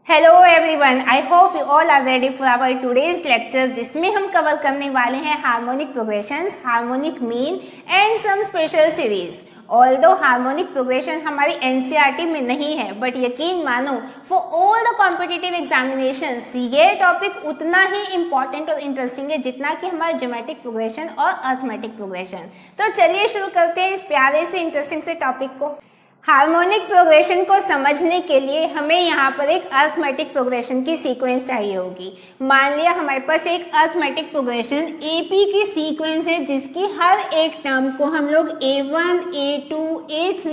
Hello everyone, I hope you all are ready for our today's lecture, जिसमें हम cover करने वाले हैं harmonic progressions, harmonic mean and some special series. Although harmonic progression हमारी NCERT में नहीं है, बट यकीन मानो for all the competitive examinations ये टॉपिक उतना ही इंपॉर्टेंट और इंटरेस्टिंग है जितना कि हमारा ज्योमेट्रिक प्रोग्रेशन और अर्थमेटिक प्रोग्रेशन। तो चलिए शुरू करते हैं इस प्यारे से इंटरेस्टिंग से टॉपिक को। हार्मोनिक प्रोग्रेशन को समझने के लिए हमें यहाँ पर एक अर्थमेटिक प्रोग्रेशन की सीक्वेंस चाहिए होगी। मान लिया हमारे पास एक अर्थमेटिक प्रोग्रेशन एपी की सीक्वेंस है, जिसकी हर एक टर्म को हम लोग A1, A2, A3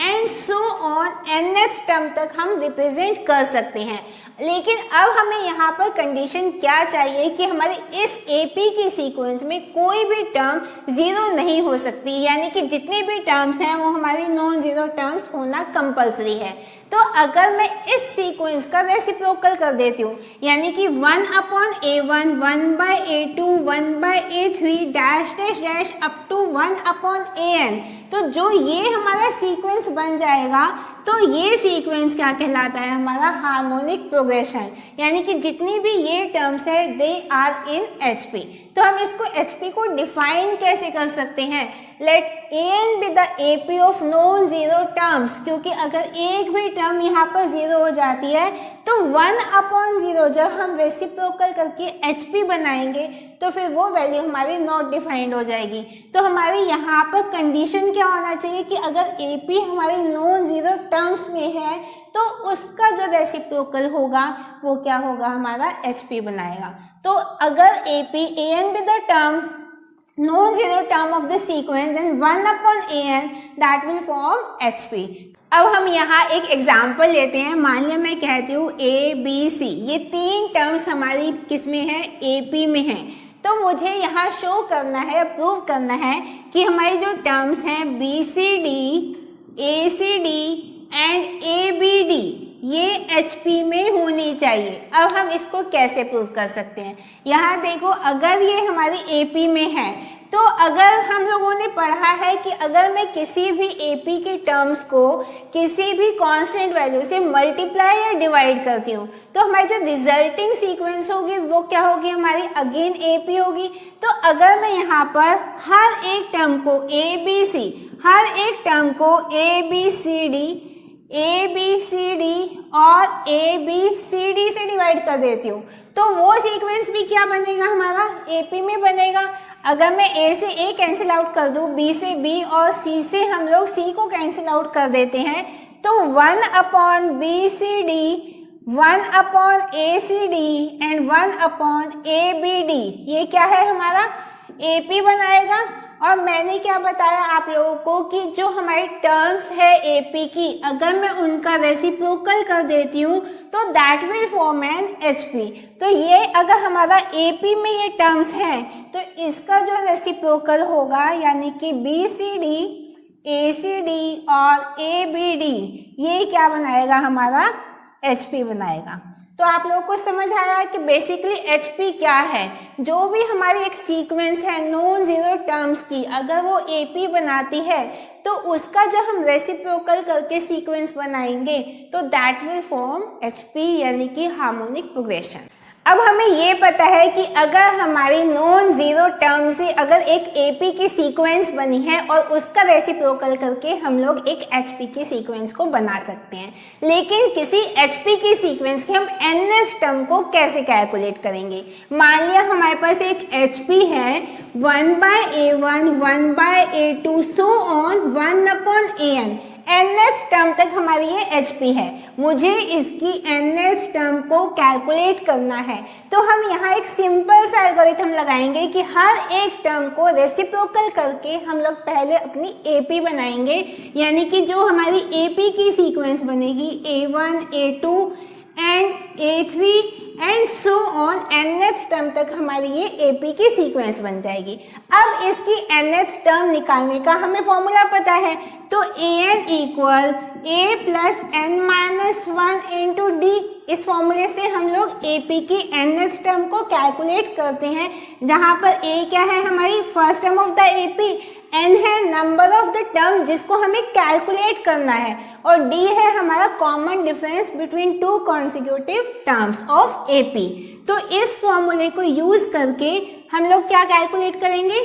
and so on nth term तक हम रिप्रेजेंट कर सकते हैं। लेकिन अब हमें यहाँ पर कंडीशन क्या चाहिए कि हमारे इस एपी की सीक्वेंस में कोई भी टर्म जीरो नहीं हो सकती, यानी कि जितने भी टर्म्स हैं वो हमारी नॉन जीरो टर्म्स होना कंपलसरी है। तो अगर मैं इस सीक्वेंस का रेसिप्रोकल कर देती हूँ, यानी कि 1/A1, 1/A2, 1/A3 dash dash dash up to 1/AN, तो जो ये हमारा सीक्वेंस बन जाएगा, तो ये सीक्वेंस क्या कहलाता है? हमारा हार्मोनिक प्रोग्रेशन, यानी कि जितनी भी ये टर्म्स है दे आर इन HP। तो हम इसको HP को डिफाइन कैसे कर सकते हैं? Let AN be the AP of non zero terms, क्योंकि अगर एक भी टर्म यहाँ पर जीरो हो जाती है तो 1/0 जब हम रेसिप्रोकल करके HP बनाएंगे तो फिर वो वैल्यू हमारी नॉट डिफाइंड हो जाएगी। तो हमारी यहाँ पर कंडीशन क्या होना चाहिए कि अगर AP हमारी नॉन जीरो टर्म्स में है तो उसका जो रेसिप्रोकल होगा वो क्या होगा? हमारा HP बनाएगा। तो अगर AN be the term non-zero term of the sequence, then 1/AN that will form HP। अब हम यहाँ एक एग्जाम्पल लेते हैं। मान लिया मैं कहती हूँ ABC, ये तीन टर्म्स हमारी किस में है? AP में है। तो मुझे यहाँ शो करना है, प्रूव करना है कि हमारी जो टर्म्स हैं BCD, ACD एंड ABD ये HP में होनी चाहिए। अब हम इसको कैसे प्रूव कर सकते हैं? यहाँ देखो, अगर ये हमारी AP में है तो अगर हम लोगों ने पढ़ा है कि अगर मैं किसी भी AP के टर्म्स को किसी भी कांस्टेंट वैल्यू से मल्टीप्लाई या डिवाइड करती हूँ तो हमारी जो रिजल्टिंग सीक्वेंस होगी वो क्या होगी? हमारी अगेन AP होगी। तो अगर मैं यहाँ पर हर एक टर्म को ABC, हर एक टर्म को ABCD और ABCD से डिवाइड कर देती हूँ तो वो सीक्वेंस भी क्या बनेगा? हमारा AP में बनेगा। अगर मैं A से A कैंसिल आउट कर दूँ, B से B और C से हम लोग C को कैंसिल आउट कर देते हैं, तो 1/BCD, 1/ACD एंड 1/ABD ये क्या है? हमारा AP बनाएगा। और मैंने क्या बताया आप लोगों को कि जो हमारी टर्म्स है AP की, अगर मैं उनका रेसिप्रोकल कर देती हूँ तो that will form an HP। तो ये अगर हमारा AP में ये टर्म्स हैं तो इसका जो रेसिप्रोकल होगा, यानी कि BCD, ACD और ABD ये क्या बनाएगा? हमारा HP बनाएगा। तो आप लोगों को समझ आया कि बेसिकली HP क्या है? जो भी हमारी एक सीक्वेंस है नॉन जीरो टर्म्स की, अगर वो AP बनाती है तो उसका जब हम रेसिप्रोकल करके सीक्वेंस बनाएंगे तो दैट विल फॉर्म HP, यानी कि हार्मोनिक प्रोग्रेशन। अब हमें ये पता है कि अगर हमारी नॉन जीरो टर्म से अगर एक AP की सीक्वेंस बनी है और उसका रेसिप्रोकल करके हम लोग एक HP की सीक्वेंस को बना सकते हैं, लेकिन किसी HP की सीक्वेंस के हम nth टर्म को कैसे कैलकुलेट करेंगे? मान लिया हमारे पास एक HP है 1/A1, 1/A2 so on 1/AN, nth term तक हमारी ये HP है। मुझे इसकी nth टर्म को कैलकुलेट करना है तो हम यहाँ एक सिंपल सा एल्गोरिथम लगाएंगे कि हर एक टर्म को रेसिप्रोकल करके हम लोग पहले अपनी AP बनाएंगे, यानी कि जो हमारी AP की सीक्वेंस बनेगी A1, A2 and A3 and so on nth term तक हमारी ये AP की सीक्वेंस बन जाएगी। अब इसकी nth टर्म निकालने का हमें फॉर्मूला पता है, तो AN equal A plus n-1 into D। इस फॉर्मूले से हम लोग AP की nth टर्म को कैलकुलेट करते हैं, जहां पर A क्या है? हमारी first term of the AP n है नंबर ऑफ द टर्म जिसको हमें कैलकुलेट करना है, और d है हमारा common difference between two consecutive terms of AP। तो इस फॉर्मूले को यूज करके हम लोग क्या कैलकुलेट करेंगे,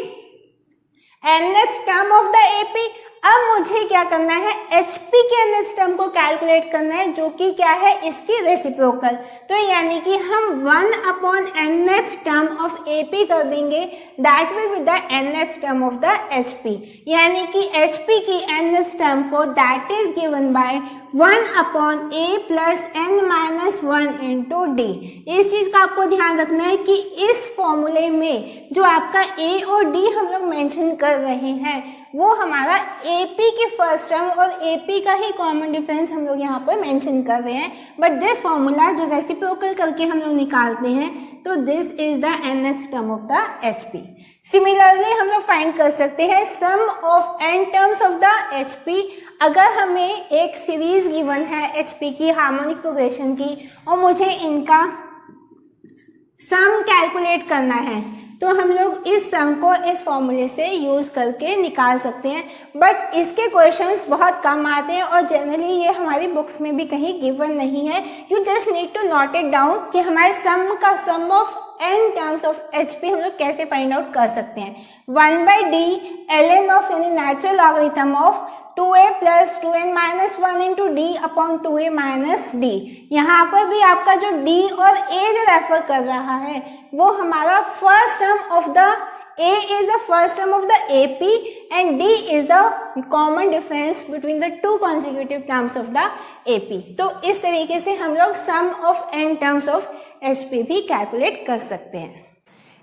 nth term of the AP। अब मुझे क्या करना है, HP के nth टर्म को कैलकुलेट करना है, जो कि क्या है, इसकी रेसिप्रोकल। तो यानी कि हम 1/nth टर्म ऑफ AP कर देंगे, that will be the nth term of the HP। यानी कि HP की nth टर्म को that is given bye 1/a plus n-1 into d। इस चीज का आपको ध्यान रखना है कि इस फॉर्मूले में जो आपका a और d हम लोग मेंशन कर रहे हैं वो हमारा AP की फर्स्ट टर्म और AP का ही कॉमन डिफरेंस हम लोग यहाँ पर मेंशन कर रहे हैं। बट दिस फॉर्मूला जो रेसिप्रोकल करके हम लोग निकालते हैं, तो this is the nth term of the HP। Similarly हम लोग फाइंड कर सकते हैं sum of n terms of the HP। अगर हमें एक सीरीज गिवन है HP की हार्मोनिक प्रोग्रेशन की और मुझे इनका सम कैलकुलेट करना है, तो हम लोग इस सम को इस फॉर्मूले से यूज करके निकाल सकते हैं। बट इसके क्वेश्चंस बहुत कम आते हैं और जनरली ये हमारी बुक्स में भी कहीं गिवन नहीं है। You just need to note it down कि हमारे सम का sum of n terms of HP हम लोग कैसे फाइंड आउट कर सकते हैं। 1/d ln ऑफ यानी natural logarithm of 2a plus 2n-1 into d upon 2a minus d। यहाँ पर भी आपका जो d और a जो रेफर कर रहा है वो हमारा first term of the a is the first term of the AP and d is the common difference between the two consecutive terms of the AP। तो इस तरीके से हम लोग sum of n terms of HP भी calculate कर सकते हैं।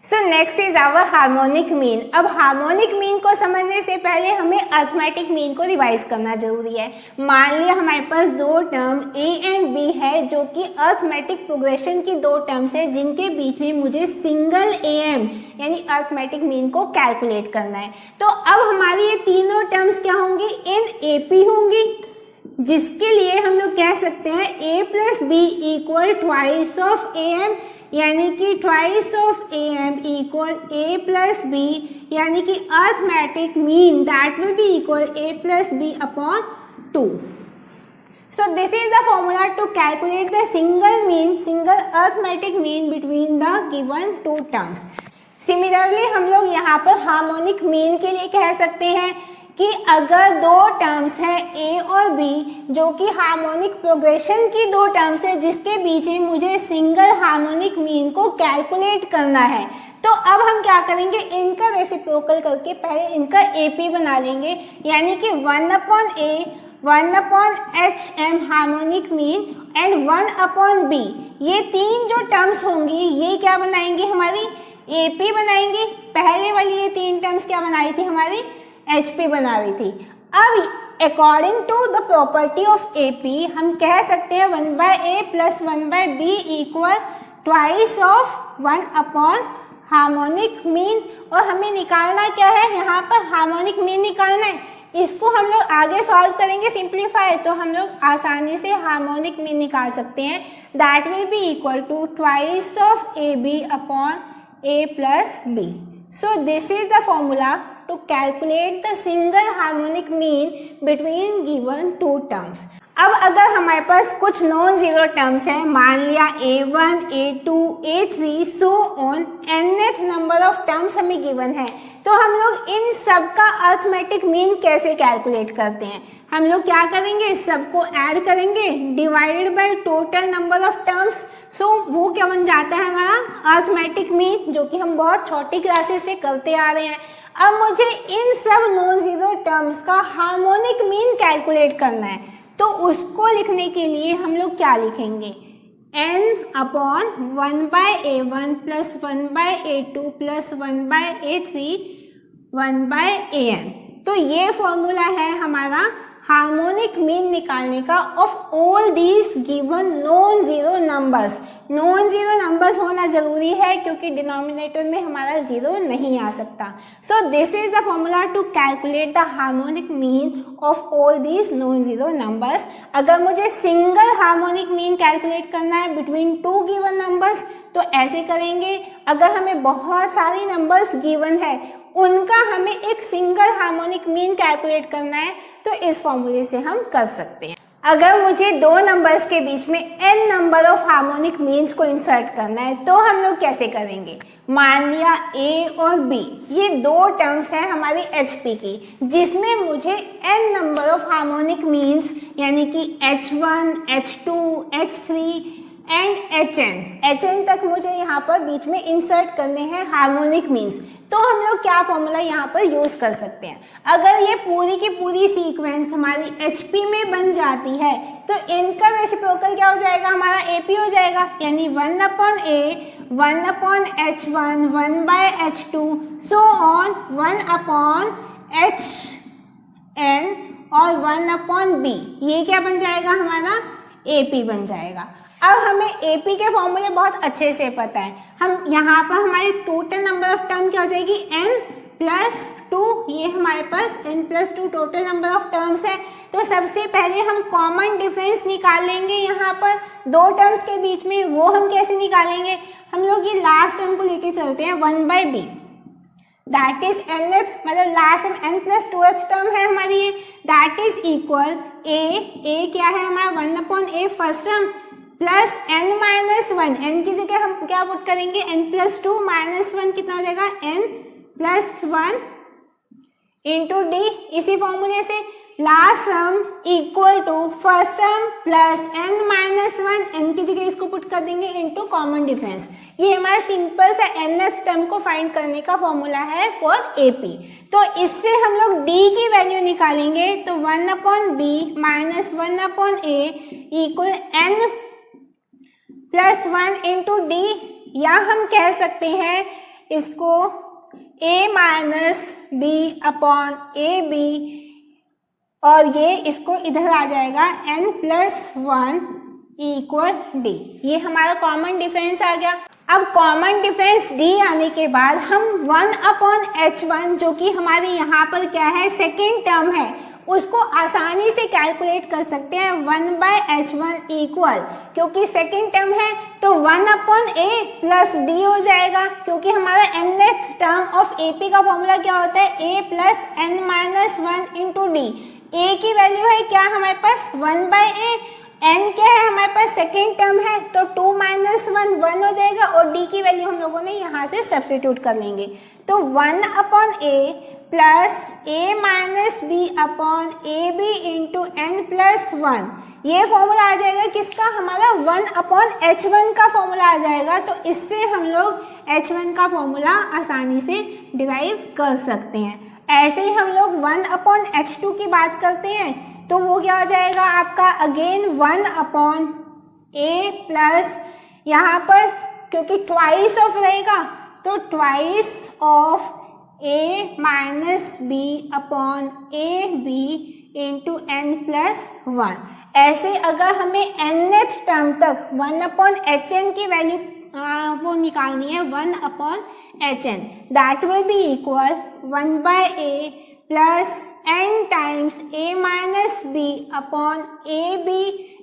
So next is our harmonic mean. अब हार्मोनिक मीन को समझने से पहले हमें अर्थमेटिक मीन को रिवाइज करना जरूरी है। मान लिया हमारे पास दो टर्म A एंड B है जो कि अर्थमेटिक प्रोग्रेशन की दो टर्म्स है जिनके बीच में मुझे सिंगल AM यानी अर्थमेटिक मीन को कैलकुलेट करना है। तो अब हमारी ये तीनों टर्म्स क्या होंगी, इन AP होंगी, जिसके लिए हम लोग कह सकते हैं A plus B equal twice of AM, यानी कि twice of AM equal A plus B, यानी कि arithmetic mean that will be equal A plus B upon 2। So this is the formula to calculate the single arithmetic mean between the given two terms। Similarly हम लोग यहाँ पर harmonic mean के लिए कह सकते हैं कि अगर दो टर्म्स हैं A और B जो कि हार्मोनिक प्रोग्रेशन की दो टर्म्स है जिसके बीच में मुझे सिंगल हार्मोनिक मीन को कैलकुलेट करना है, तो अब हम क्या करेंगे, इनका रेसिप्रोकल करके पहले इनका AP बना लेंगे, यानी कि 1/A 1/HM harmonic mean and 1/B। ये तीन जो टर्म्स होंगी ये क्या बनाएंगे, हमारी AP बनाएंगी। पहले वाली ये तीन टर्म्स क्या बनाई थी, हमारी HP बना रही थी। अब according to the property of AP हम कह सकते हैं 1/A plus 1/B equal twice of 1/, harmonic mean. और हमें निकालना क्या है, यहाँ पर हार्मोनिक मीन निकालना है। इसको हम लोग आगे सॉल्व करेंगे सिंप्लीफाई, तो हम लोग आसानी से हार्मोनिक मीन निकाल सकते हैं। That will be equal to twice of AB upon A plus B। So this is the formula to calculate the single harmonic mean between given two terms। अब अगर हमारे पास कुछ नॉन जीरो टर्म्स हैं, मान लिया A1, A2, A3 so on nth number of terms हमें given है, तो हम लोग इन सब का अर्थमेटिक मीन कैसे कैलकुलेट करते हैं। हम लोग क्या करेंगे, सबको ऐड करेंगे divided by total number of terms. So वो क्या बन जाता है, हमारा अर्थमेटिक मीन, जो कि हम बहुत छोटी क्लासेस से करते आ रहे हैं। अब मुझे इन सब नॉन जीरो टर्म्स का हार्मोनिक मीन कैलकुलेट करना है, तो उसको लिखने के लिए हम लोग क्या लिखेंगे, n upon 1/A1 plus 1/A2 plus 1/A3 1/AN। तो ये फॉर्मूला है हमारा हार्मोनिक मीन निकालने का of all these given non zero numbers. Non zero numbers होना जरूरी है क्योंकि डिनोमिनेटर में हमारा जीरो नहीं आ सकता। So this is the formula to calculate the harmonic mean of all these non zero numbers. अगर मुझे सिंगल हार्मोनिक मीन कैलकुलेट करना है बिटवीन टू गिवन नंबर्स, तो ऐसे करेंगे। अगर हमें बहुत सारी नंबर्स गिवन है, उनका हमें एक सिंगल हार्मोनिक मीन कैलकुलेट करना है, तो इस फॉर्मूले से हम कर सकते हैं। अगर मुझे दो नंबर्स के बीच में n number of harmonic means को इंसर्ट करना है तो हम लोग कैसे करेंगे। मान लिया a और b ये दो टर्म्स हैं हमारी HP की, जिसमें मुझे n number of harmonic means यानी कि H1, H2, H3 and HN तक मुझे यहाँ पर बीच में इंसर्ट करने हैं हार्मोनिक मीन्स, तो हम लोग क्या फॉर्मूला यहाँ पर यूज कर सकते हैं। अगर ये पूरी की पूरी सीक्वेंस हमारी HP में बन जाती है तो इनका रेसिप्रोकल क्या हो जाएगा, हमारा AP हो जाएगा, यानी 1/A 1/H1 1/H2 so on 1/HN और 1/B, ये क्या बन जाएगा, हमारा AP बन जाएगा। अब हमें AP के फॉर्मूले बहुत अच्छे से पता है, हम यहाँ पर हमारी टोटल नंबर ऑफ टर्म क्या हो जाएगी n+2, ये हमारे पास n+2 total number of terms है। तो सबसे पहले हम कॉमन डिफरेंस निकाल लेंगे यहाँ पर दो टर्म्स के बीच में। वो हम कैसे निकालेंगे, हम लोग ये लास्ट टर्म को लेके चलते हैं 1/b, दैट इज nth, मतलब लास्ट टर्म n+2th टर्म है हमारी ये, दैट इज इक्वल a क्या है हमारा 1/a first term plus n-1, n की जगह हम क्या पुट करेंगे n+2 -1 कितना हो जाएगा n+1 इंटू d, इसी फॉर्मूले से last term equal to first term plus n-1, n की जगह इसको पुट कर देंगे इंटू कॉमन डिफरेंस। ये हमारा सिंपल सा nth टर्म को फाइंड करने का फॉर्मूला है फॉर AP। तो इससे हम लोग d की वैल्यू निकालेंगे, तो 1/b minus 1/a equal n+1 into d, या हम कह सकते हैं इसको a-b/ab, और ये इसको इधर आ जाएगा n+1 इक्वल d, ये हमारा कॉमन डिफरेंस आ गया। अब कॉमन डिफरेंस d आने के बाद हम 1/H1 जो कि हमारे यहाँ पर क्या है सेकेंड टर्म है, उसको आसानी से कैलकुलेट कर सकते हैं 1/H1 इक्वल, क्योंकि सेकेंड टर्म है तो 1/A प्लस d हो जाएगा, क्योंकि हमारा nth टर्म ऑफ AP का फॉर्मूला क्या होता है a plus n-1 into d। a की वैल्यू है क्या हमारे पास 1/A, n क्या है हमारे पास सेकेंड टर्म है तो 2 - 1 हो जाएगा, और d की वैल्यू हम लोगों ने यहाँ से सब्स्टिट्यूट कर लेंगे, तो 1/A plus a-b/ab into n+1, ये फॉर्मूला आ जाएगा किसका, हमारा 1/H1 का फॉर्मूला आ जाएगा। तो इससे हम लोग H1 का फॉर्मूला आसानी से डिराइव कर सकते हैं। ऐसे ही हम लोग 1/H2 की बात करते हैं तो वो क्या हो जाएगा आपका अगेन 1/A प्लस, यहाँ पर क्योंकि ट्वाइस ऑफ रहेगा तो twice of a minus b/ab into n+1। ऐसे अगर हमें nth टर्म तक 1/Hn की वैल्यू वो निकालनी है 1/Hn, that will be equal 1/A plus n times a minus b/ab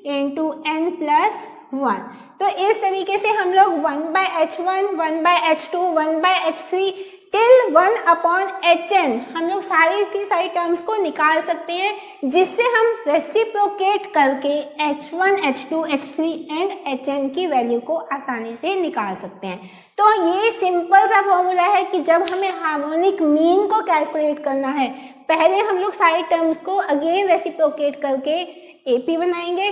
into n+1। तो इस तरीके से हम लोग 1/H1, 1/H2, 1/H3 till 1/Hn हम लोग सारी की सारी टर्म्स को निकाल सकते हैं, जिससे हम रेसिप्रोकेट करके H1, H2, H3 and Hn की वैल्यू को आसानी से निकाल सकते हैं। तो ये सिंपल सा फॉर्मूला है कि जब हमें हार्मोनिक मीन को कैलकुलेट करना है, पहले हम लोग सारी टर्म्स को अगेन रेसिप्रोकेट करके AP बनाएंगे,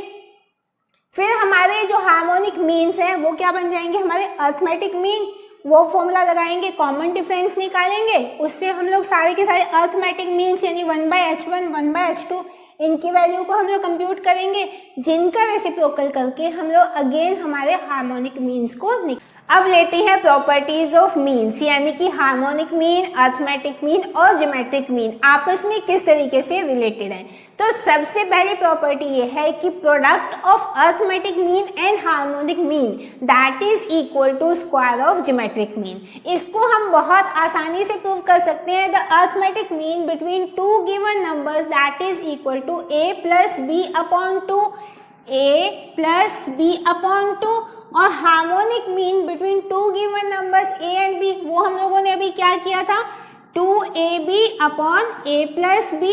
फिर हमारे जो हार्मोनिक मीन्स हैं वो क्या बन जाएंगे, हमारे अर्थमेटिक मीन, वो फॉर्मूला लगाएंगे, कॉमन डिफरेंस निकालेंगे, उससे हम लोग सारे के सारे अर्थमेटिक मीन्स यानी 1/H1, 1/H2 इनकी वैल्यू को हम लोग कंप्यूट करेंगे, जिनका रेसिप्रोकल करके हम लोग अगेन हमारे हार्मोनिक मीन्स को अब लेते हैं प्रॉपर्टीज ऑफ मीन्स, यानी कि हार्मोनिक मीन, अर्थमेटिक मीन और ज्योमेट्रिक मीन आपस में किस तरीके से रिलेटेड हैं। तो सबसे पहली प्रॉपर्टी ये है कि product of arithmetic mean and harmonic mean that is equal to square of geometric mean. इसको हम बहुत आसानी से प्रूव कर सकते हैं। The arithmetic mean between two given numbers that is equal to a plus b/2, a plus b/2, और harmonic mean between two given numbers a and b, वो हम लोगों ने अभी क्या किया था 2 2ab upon a plus b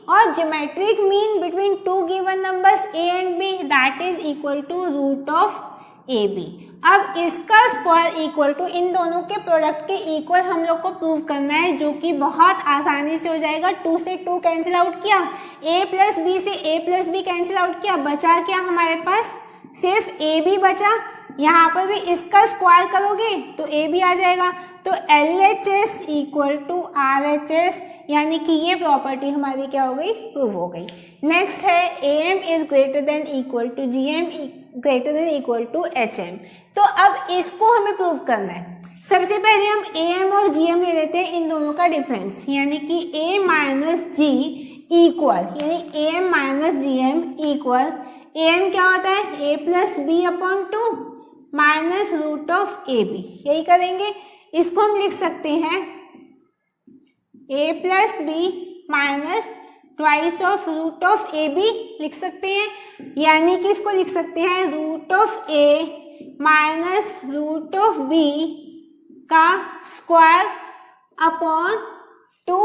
और geometric mean between two given numbers a and b that is equal to root of ab। अब इसका स्क्वायर इक्वल टू इन दोनों के प्रोडक्ट के इक्वल हम लोग को प्रूव करना है, जो कि बहुत आसानी से हो जाएगा। 2 से 2 कैंसिल आउट किया, a प्लस बी से a plus B cancel out किया, बचा क्या हमारे पास, सिर्फ a b बचा। यहाँ पर भी इसका स्क्वायर करोगे तो a b आ जाएगा। तो LHS इक्वल टू RHS, यानी कि ये प्रॉपर्टी हमारी क्या हो गई, प्रूव हो गई। नेक्स्ट है AM is greater than equal to GM greater than equal to HM। तो अब इसको हमें प्रूव करना है। सबसे पहले हम AM और GM ले लेते हैं, इन दोनों का डिफरेंस, यानी कि A माइनस G इक्वल, यानी AM minus GM equal, AM क्या होता है, A plus B upon 2 minus root of AB। यही करेंगे, इसको हम लिख सकते हैं a plus B minus twice of root of A B लिख सकते हैं, यानी कि इसको लिख सकते हैं root of A minus root of B का स्क्वायर अपॉन 2।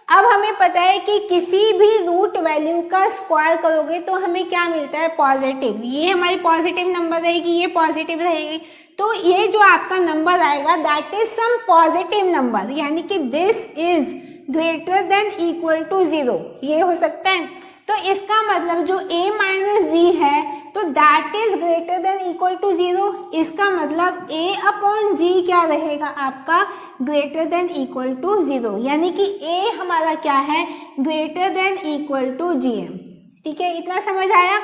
अब हमें पता है कि किसी भी रूट वैल्यू का स्क्वायर करोगे तो हमें क्या मिलता है, पॉजिटिव। ये हमारी पॉजिटिव नंबर रहेगी, ये पॉजिटिव रहेगी, तो ये जो आपका नंबर आएगा that is some positive number, यानी कि this is greater than equal to 0, ये हो सकता है। तो इसका मतलब जो a माइनस जी है तो that is greater than equal to 0। इसका मतलब a अपॉन जी क्या रहेगा आपका, ग्रेटर देन इक्वल टू 0, यानी कि a हमारा क्या है, greater than equal to GM। ठीक है, इतना समझ आया।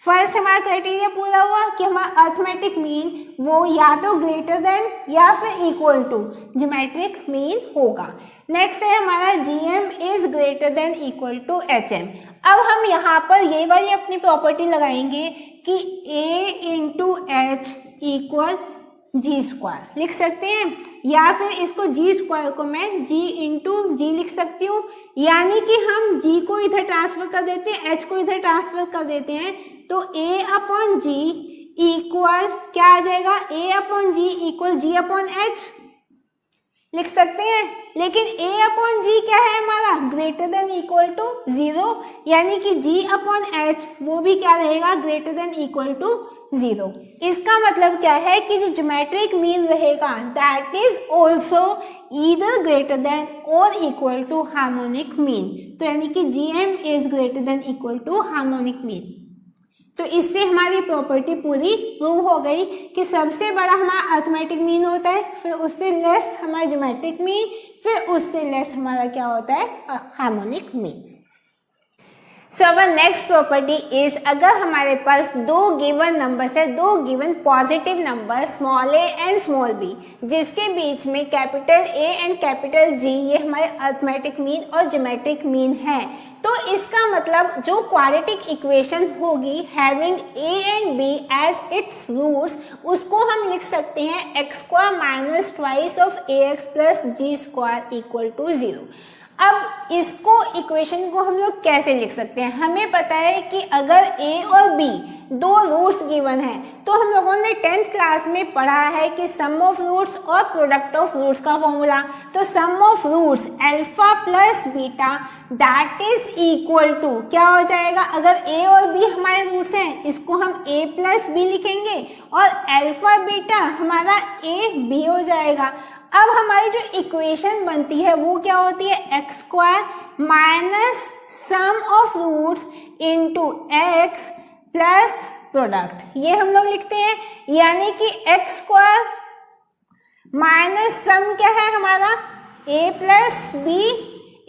फर्स्ट हमारा क्राइटेरिया पूरा हुआ कि हमारा अर्थमेटिक मीन वो या तो ग्रेटर देन या फिर इक्वल टू ज्योमेट्रिक मीन होगा। नेक्स्ट है हमारा GM is greater than equal to HM। अब हम यहाँ पर ये वाली अपनी प्रॉपर्टी लगाएंगे कि A into H equal G square लिख सकते हैं, या फिर इसको जी स्क्वायर को मैं G इंटू जी लिख सकती हूँ, यानी कि हम G को इधर ट्रांसफर कर देते हैं, H को इधर ट्रांसफर कर देते हैं, तो A अपॉन जी इक्वल क्या आ जाएगा, A upon G equal G upon H लिख सकते हैं। लेकिन A अपॉन जी क्या है हमारा, ग्रेटर देन इक्वल टू 0, यानी कि G अपॉन H वो भी क्या रहेगा, ग्रेटर देन इक्वल टू 0। इसका मतलब क्या है कि जो ज्योमेट्रिक मीन रहेगा that is also either greater than और इक्वल टू हार्मोनिक मीन। तो यानी कि GM is greater than equal to harmonic mean. तो इससे हमारी प्रॉपर्टी पूरी प्रूव हो गई कि सबसे बड़ा हमारा अर्थमेटिक मीन होता है, फिर उससे लेस हमारा ज्योमेट्रिक मीन, फिर उससे लेस हमारा क्या होता है, harmonic mean. So our next property is, अगर हमारे पास दो गिवन नंबर्स है, दो given positive number small a and small b, जिसके बीच में capital A and capital G ये हमारे अर्थमेटिक मीन और ज्योमेट्रिक मीन है, तो इसका मतलब जो क्वाड्रेटिक इक्वेशन होगी having a and b as its roots, उसको हम लिख सकते हैं x square minus twice of ax plus ji square equal to 0। अब इसको इक्वेशन को हम लोग कैसे लिख सकते हैं, हमें पता है कि अगर a और b दो रूट्स गिवन है तो हम लोगों ने 10th क्लास में पढ़ा है कि सम ऑफ रूट्स और प्रोडक्ट ऑफ रूट्स का फॉर्मूला। तो sum of roots alpha plus beta that is equal to क्या हो जाएगा, अगर a और b हमारे रूट्स हैं इसको हम a प्लस बी लिखेंगे और अल्फा बीटा हमारा a b हो जाएगा। अब हमारी जो इक्वेशन बनती है वो क्या होती है, X square minus sum of roots into X plus product, ये हम लोग लिखते हैं, यानी कि एक्स स्क्वायर माइनस सम क्या है हमारा a plus B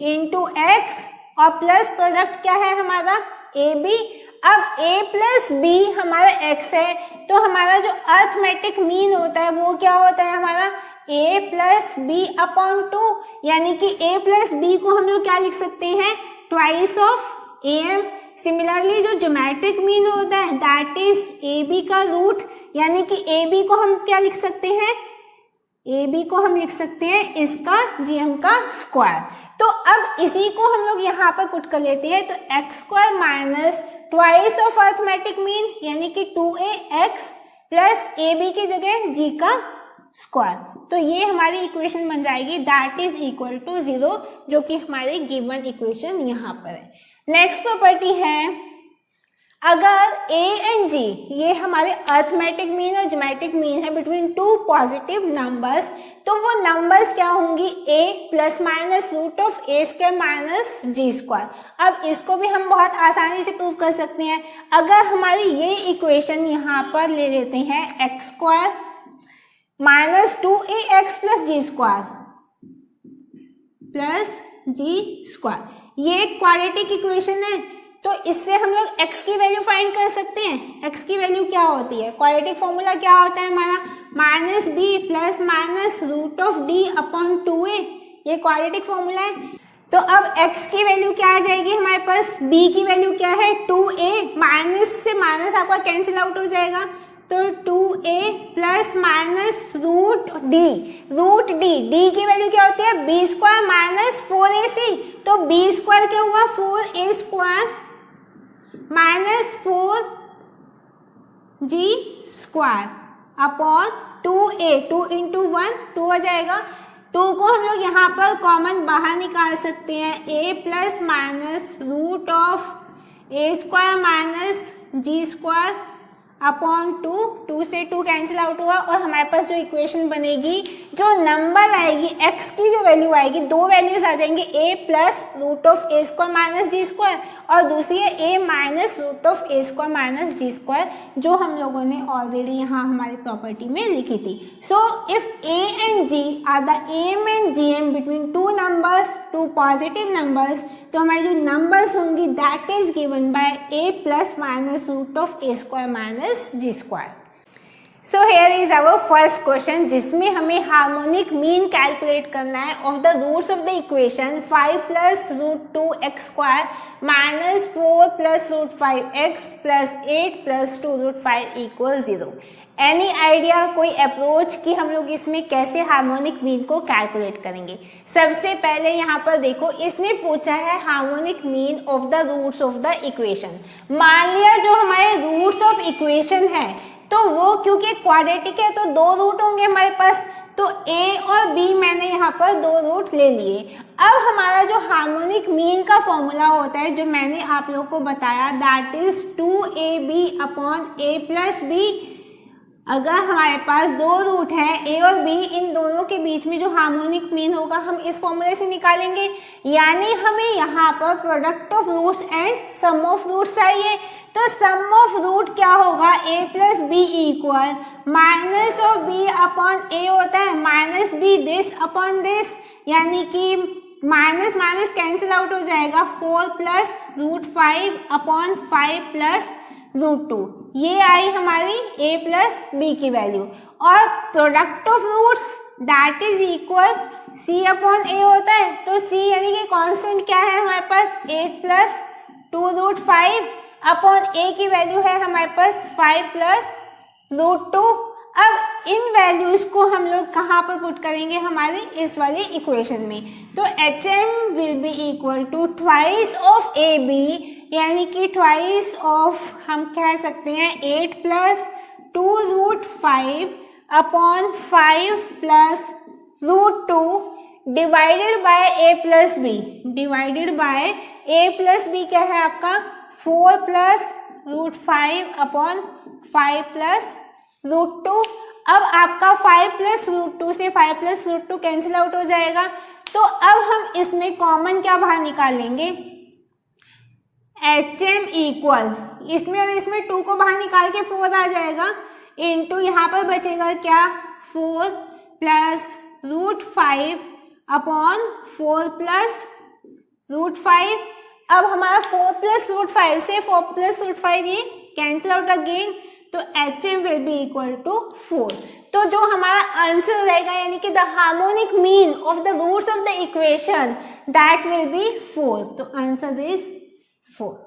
into X और प्लस प्रोडक्ट क्या है हमारा ए बी। अब a प्लस बी हमारा x है, तो हमारा जो अर्थमेटिक मीन होता है वो क्या होता है हमारा a प्लस बी अपॉन 2, यानी कि a प्लस बी को हम लोग क्या लिख सकते हैं, ट्वाइस ऑफ am। सिमिलरली जो ज्योमेट्रिक मीन होता है दैट इज ab का रूट, यानी कि ab को हम क्या लिख सकते हैं, ab को हम लिख सकते हैं इसका gm का स्क्वायर। तो अब इसी को हम लोग यहाँ पर पुट कर लेते हैं, तो x square minus twice of arithmetic mean यानी कि 2ax प्लस ab की जगह g का स्क्वायर। तो ये हमारी इक्वेशन बन जाएगी दैट इज इक्वल टू 0, जो कि हमारी गिवन इक्वेशन यहाँ पर है। नेक्स्ट प्रॉपर्टी है, अगर a एंड g ये हमारे अर्थमेटिक मीन और ज्योमेट्रिक मीन है बिटवीन टू पॉजिटिव नंबर्स, तो वो नंबर्स क्या होंगी, a plus minus root of a square minus G square. अब इसको भी हम बहुत आसानी से प्रूव कर सकते हैं। अगर हमारी ये इक्वेशन यहाँ पर ले लेते हैं x square minus 2ax plus जी स्क्वायर प्लस जी स्क्वायर, ये एक क्वाड्रेटिक इक्वेशन है, तो इससे हम लोग x की वैल्यू फाइंड कर सकते हैं। x की वैल्यू क्या होती है, क्वाड्रेटिक फॉर्मूला क्या होता है हमारा, minus B plus minus root of D upon 2a, ये क्वाड्रेटिक फॉर्मूला है। तो अब x की वैल्यू क्या आ जाएगी हमारे पास, b की वैल्यू क्या है 2a, माइनस से माइनस आपका कैंसिल आउट हो जाएगा, तो 2a plus minus root D की वैल्यू क्या होती है b स्क्वायर माइनस 4ac, तो b स्क्वायर क्या हुआ 4a square minus 4g square upon 2a, 2 into 1 2 हो जाएगा। 2 को हम लोग यहाँ पर कॉमन बाहर निकाल सकते हैं, a plus minus root of a square minus G square upon 2 से 2 कैंसिल आउट हुआ, और हमारे पास जो इक्वेशन बनेगी, जो नंबर आएगी x की जो वैल्यू आएगी, दो वैल्यूज आ जाएंगे, a plus root of a square minus G square और दूसरी है a minus root of a square minus G square, जो हम लोगों ने ऑलरेडी यहाँ हमारी प्रॉपर्टी में लिखी थी। So if a and g are the m and gm between two numbers, two positive numbers, तो हमारी जो नंबर्स होंगी that is given by a plus minus root of a square minus G square. So here is our first question, जिसमें हमें harmonic mean calculate करना है of the roots of the equation 5 plus root 2x square minus 4 plus root 5x plus 8 plus 2 root 5 equal 0। Any idea, कोई approach कि हम लोग इसमें कैसे हार्मोनिक मीन को कैलकुलेट करेंगे? सबसे पहले यहाँ पर देखो, इसने पूछा है harmonic mean of the roots of the equation. मान लिया जो हमारे रूट्स ऑफ इक्वेशन है, तो वो क्योंकि क्वाड्रेटिक है तो दो रूट होंगे हमारे पास, तो a और b मैंने यहाँ पर दो रूट ले लिए। अब हमारा जो हार्मोनिक मीन का फॉर्मूला होता है, जो मैंने आप लोगों को बताया, that is 2ab upon a plus b। अगर हमारे पास दो रूट है a और b, इन दोनों के बीच में जो हार्मोनिक मीन होगा हम इस फॉर्मूले से निकालेंगे, यानी हमें यहाँ पर product of roots and sum of roots चाहिए। तो सम ऑफ रूट क्या होगा, a plus B equal minus of b upon a होता है minus b this upon this, यानी कि माइनस माइनस कैंसिल आउट हो जाएगा, 4 plus root 5 upon 5 plus root 2, ये आई हमारी a प्लस बी की वैल्यू। और product of roots that is equal c upon a होता है, तो c यानी कि कांस्टेंट क्या है हमारे पास 8 प्लस 2 रूट 5 अपॉन a की वैल्यू है हमारे पास 5 प्लस रूट 2। अब इन वैल्यूज को हम लोग कहाँ पर पुट करेंगे, हमारे इस वाली इक्वेशन में, तो hm will be equal to twice of ab, यानी कि ट्वाइस ऑफ हम कह सकते हैं 8 plus 2 root 5 upon 5 plus root 2 divided by a plus B, divided by a plus B क्या है आपका 4 plus root 5 upon 5 plus root 2। अब आपका 5 प्लस रूट 2 से 5 प्लस रूट 2 कैंसिल आउट हो जाएगा, तो अब हम इसमें कॉमन क्या बाहर निकालेंगे, HM इक्वल इसमें और इसमें 2 को बाहर निकाल के 4 आ जाएगा, इंटू यहाँ पर बचेगा क्या 4 plus root 5 upon 4 plus root 5। अब हमारा 4 प्लस रूट 5 से 4 प्लस रूट 5 ये कैंसिल आउट अगेन, तो HM will be equal to 4। तो जो हमारा आंसर रहेगा, यानी कि the harmonic mean of the roots of the equation that will be 4, तो आंसर इज 4।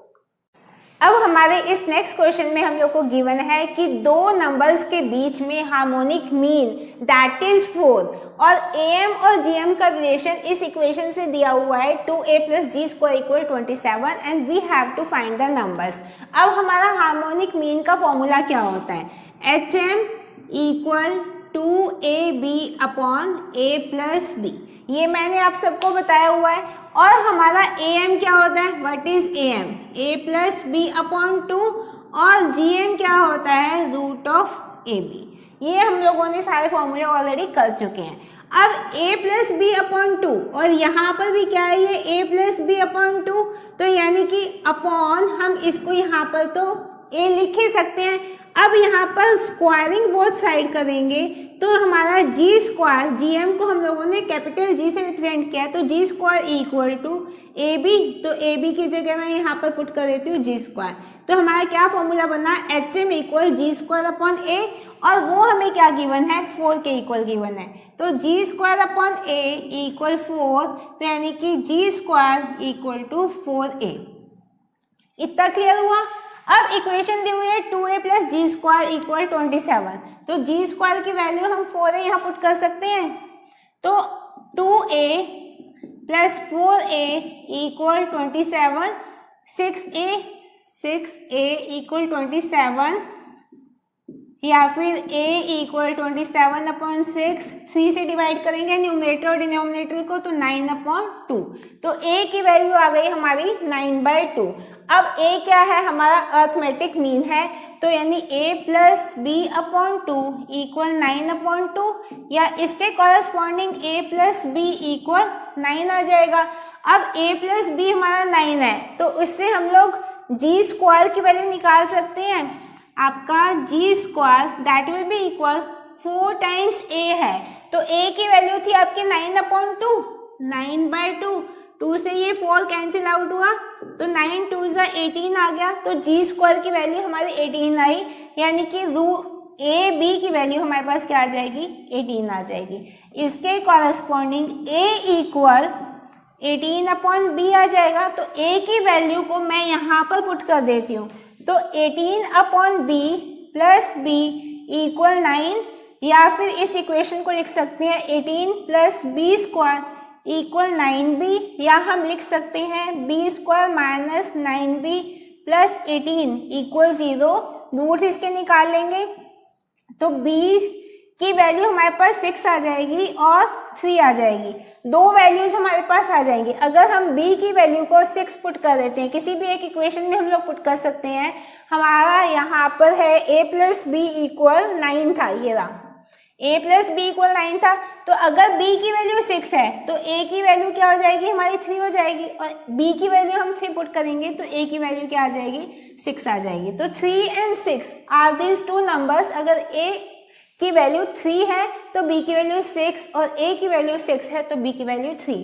अब हमारे इस नेक्स्ट क्वेश्चन में हम लोग को गिवन है कि दो नंबर्स के बीच में हार्मोनिक मीन दैट इज 4, और am और gm का रिलेशन इस इक्वेशन से दिया हुआ है 2a plus ji square equal 27 and we have to find the numbers. अब हमारा हार्मोनिक मीन का फॉर्मूला क्या होता है, hm equal 2ab upon a plus B, ये मैंने आप सबको बताया हुआ है। और हमारा am क्या होता है, what is am, a plus B upon 2, और gm क्या होता है, रूट ऑफ ab। ये हम लोगों ने सारे फॉर्मूले ऑलरेडी कर चुके हैं। अब a प्लस बी अपॉन 2, और यहाँ पर भी क्या है, ये a प्लस बी अपॉन 2, तो यानी कि अपॉन, हम इसको यहाँ पर तो a लिख ही सकते हैं। अब यहाँ पर स्क्वायरिंग बोथ साइड करेंगे तो हमारा जी स्क्वायर, जी एम को हम लोगों ने कैपिटल जी से रिप्रेजेंट किया, तो g square equal to A B, तो ए बी की जगह मैं यहाँ पर पुट कर देती हूँ जी स्क्वायर। तो हमारा क्या फॉर्मूला बना, H M equal G square upon ए, और वो हमें क्या गिवन है, 4 के इक्वल गिवन है। तो जी स्क्वायर अपॉन ए इक्वल 4, तो यानी कि जी स्क्वायर इक्वल टू 4a। इतना क्लियर हुआ। अब इक्वेशन दी हुई है 2a प्लस जी स्क्वायर इक्वल 27, तो जी स्क्वायर की वैल्यू हम 4a यहाँ पुट कर सकते हैं। तो 2a plus 4a equal 27, 6a equal 27, या फिर a इक्वल 27 अपॉन 6, 3 से डिवाइड करेंगे न्यूमरेटर और डिनोमिनेटर को, तो 9 अपॉन 2, तो a की वैल्यू आ गई हमारी 9/2। अब a क्या है, हमारा अर्थमेटिक मीन है, तो यानी a plus B upon 2 equal 9 upon 2, या इसके corresponding a plus B equal 9 आ जाएगा। अब a प्लस बी हमारा 9 है, तो उससे हम लोग जी स्क्वायर की वैल्यू निकाल सकते हैं। आपका g square that will be equal 4 times a है, तो a की वैल्यू थी आपकी 9 अपॉन 2, 9/2, 2 से ये 4 कैंसिल आउट हुआ, तो 9 2 18 आ गया, तो जी स्क्वायर की वैल्यू हमारी 18 आई, यानी कि a b की वैल्यू हमारे पास क्या आ जाएगी, 18 आ जाएगी। इसके corresponding a equal 18 upon b आ जाएगा, तो a की वैल्यू को मैं यहाँ पर पुट कर देती हूँ, तो 18 upon B plus B equal 9, या फिर इस इक्वेशन को लिख सकते हैं 18 plus B square equal 9b, या हम लिख सकते हैं B square minus 9b plus 18 equal 0। Roots इसके निकाल लेंगे, तो b की वैल्यू हमारे पास 6 आ जाएगी और 3 आ जाएगी, दो वैल्यूज हमारे पास आ जाएंगी। अगर हम b की वैल्यू को 6 पुट कर देते हैं, किसी भी एक इक्वेशन में हम लोग पुट कर सकते हैं। हमारा यहाँ पर है a प्लस बी इक्वल 9 था, ये रहा a प्लस बी इक्वल 9 था, तो अगर b की वैल्यू 6 है तो a की वैल्यू क्या हो जाएगी, हमारी 3 हो जाएगी, और b की वैल्यू हम 3 पुट करेंगे तो a की वैल्यू क्या आ जाएगी, 6 आ जाएगी। तो 3 and 6 are these two numbers, अगर a की वैल्यू 3 है तो b की वैल्यू 6, और a की वैल्यू 6 है तो b की वैल्यू 3।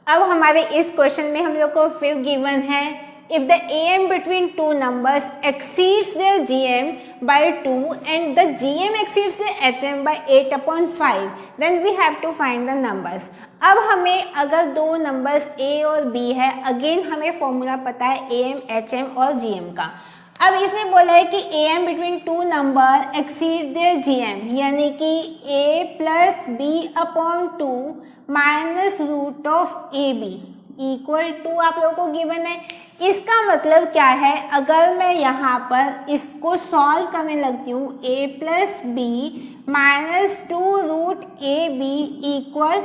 अब हमारे इस क्वेश्चन में हम लोग को फिर गिवन है, if the am between two numbers exceeds their gm by 2 and the gm exceeds their hm by 8/5, then we have to find the numbers। अब हमें अगर दो नंबर्स a और b है, अगेन हमें फॉर्मूला पता है am, hm और gm का। अब इसने बोला है कि am between two number exceed their gm, यानी कि a plus B upon 2 minus root of A B equal to आप लोगों को गिवन है। इसका मतलब क्या है, अगर मैं यहाँ पर इसको सॉल्व करने लगती हूँ, a plus B minus 2 root A B equal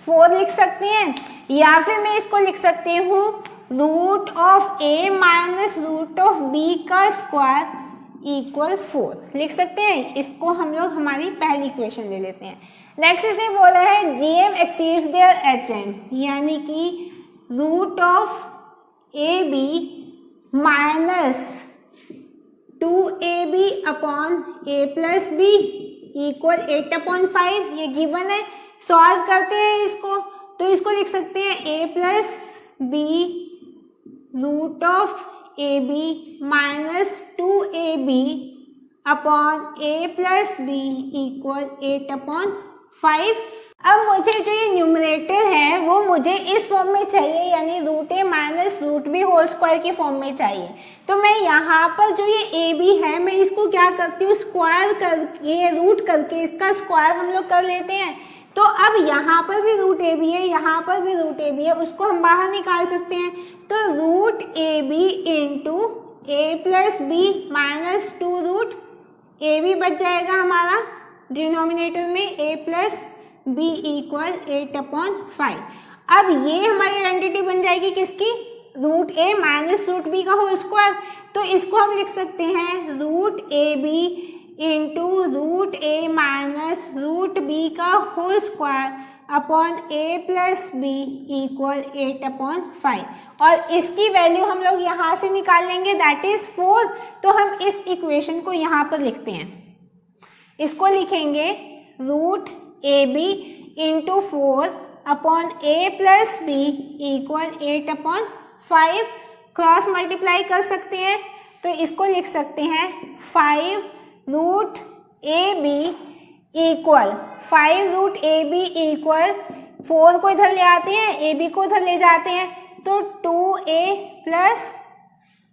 4 लिख सकते हैं, या फिर मैं इसको लिख सकती हूँ root of a minus root of b का स्क्वायर इक्वल 4 लिख सकते हैं। इसको हम लोग हमारी पहली इक्वेशन ले लेते हैं। नेक्स्ट इसने बोला है gm एक्सीड्स देयर hm, यानी कि root of A B minus 2ab upon a plus B equal 8/5, ये गिवन है। सॉल्व करते हैं इसको, तो इसको लिख सकते हैं a plus B root of A B minus 2ab upon a plus B equal 8/5। अब मुझे जो ये न्यूमरेटर है वो मुझे इस फॉर्म में चाहिए, यानी रूट ए minus root b whole square की फॉर्म में चाहिए। तो मैं यहाँ पर जो ये ए बी है, मैं इसको क्या करती हूँ, स्क्वायर करके, रूट करके इसका स्क्वायर हम लोग कर लेते हैं। तो अब यहाँ पर भी रूट ए बी है, यहाँ पर भी रूट ए बी है, उसको हम बाहर निकाल सकते हैं। तो root A B into A plus B minus 2 root A B बच जाएगा हमारा, डिनोमिनेटर में a प्लस बी इक्वल 8/5। अब ये हमारी आइडेंटिटी बन जाएगी किसकी, रूट ए माइनस रूट बी का होल स्क्वायर। तो इसको हम लिख सकते हैं root A B into root A minus root B का whole square upon A plus B equal 8/5। और इसकी वैल्यू हम लोग यहाँ से निकाल लेंगे, दैट इज 4। तो हम इस इक्वेशन को यहाँ पर लिखते हैं, इसको लिखेंगे root A B into 4 upon A plus B equal 8/5। Cross multiply कर सकते हैं, तो इसको लिख सकते हैं 5 root A B equal 5 root A B equal 4 को इधर ले आते हैं, ए बी को इधर ले जाते हैं, तो 2a प्लस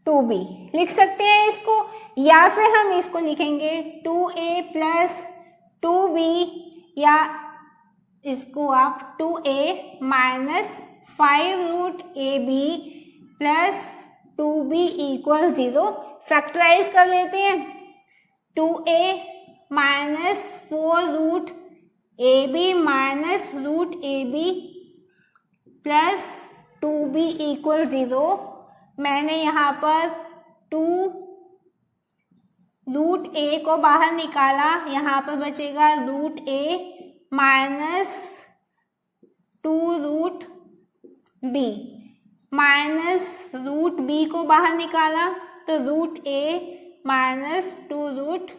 2b लिख सकते हैं इसको। या फिर हम इसको लिखेंगे 2a प्लस 2b, या इसको आप 2a minus 5 root A B plus 2b equal 0 factorise कर लेते हैं। 2a minus 4 root A B minus root A B plus 2b equal 0। मैंने यहाँ पर 2 रूट ए को बाहर निकाला, यहाँ पर बचेगा रूट ए minus 2 root B, minus root b को बाहर निकाला तो रूट ए माइनस 2 रूट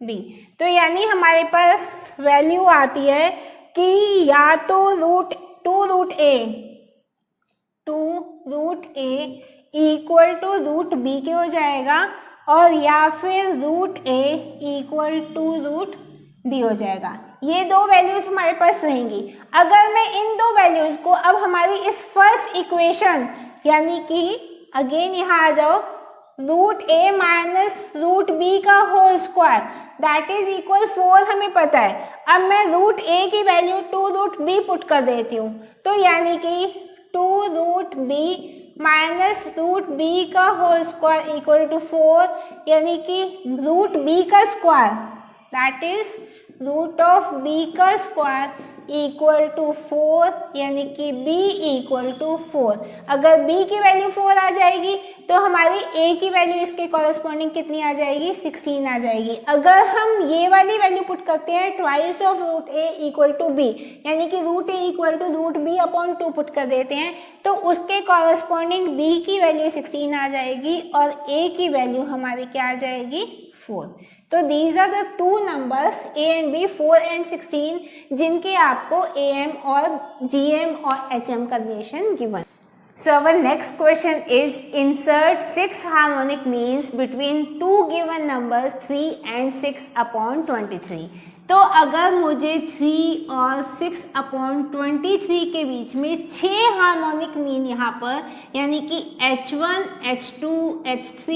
बी। तो यानी हमारे पास वैल्यू आती है कि या तो 2 root A equal to root B के हो जाएगा, और या फिर root A equal to root B हो जाएगा। ये दो वैल्यूज हमारे पास रहेंगी। अगर मैं इन दो वैल्यूज को अब हमारी इस फर्स्ट इक्वेशन, यानी कि अगेन यहाँ आ जाओ, रूट ए माइनस रूट बी का whole square that is equal 4 हमें पता है। अब मैं रूट ए की वैल्यू 2 रूट बी पुट कर देती हूँ, तो यानी कि 2 root B minus root B का होल स्क्वायर इक्वल टू 4, यानी कि रूट बी का square that is root of B का स्क्वायर इक्वल टू 4, यानी कि b इक्वल टू 4। अगर b की वैल्यू 4 आ जाएगी तो हमारी a की वैल्यू इसके कॉरेस्पॉन्डिंग कितनी आ जाएगी, 16 आ जाएगी। अगर हम ये वाली वैल्यू पुट करते हैं twice of root a equal to b, यानी कि root a equal to root b upon 2 put कर देते हैं, तो उसके कॉरेस्पॉन्डिंग b की वैल्यू 16 आ जाएगी और a की वैल्यू हमारी क्या आ जाएगी, 4। तो these are the two numbers a and b, 4 and 16, जिनके आपको am और gm और hm condition given. So our next question is insert 6 harmonic means between two given numbers 3 and 6/23. तो अगर मुझे 3 और 6/23 के बीच में 6 हार्मोनिक मीन यहाँ पर, यानी कि H1, H2, H3,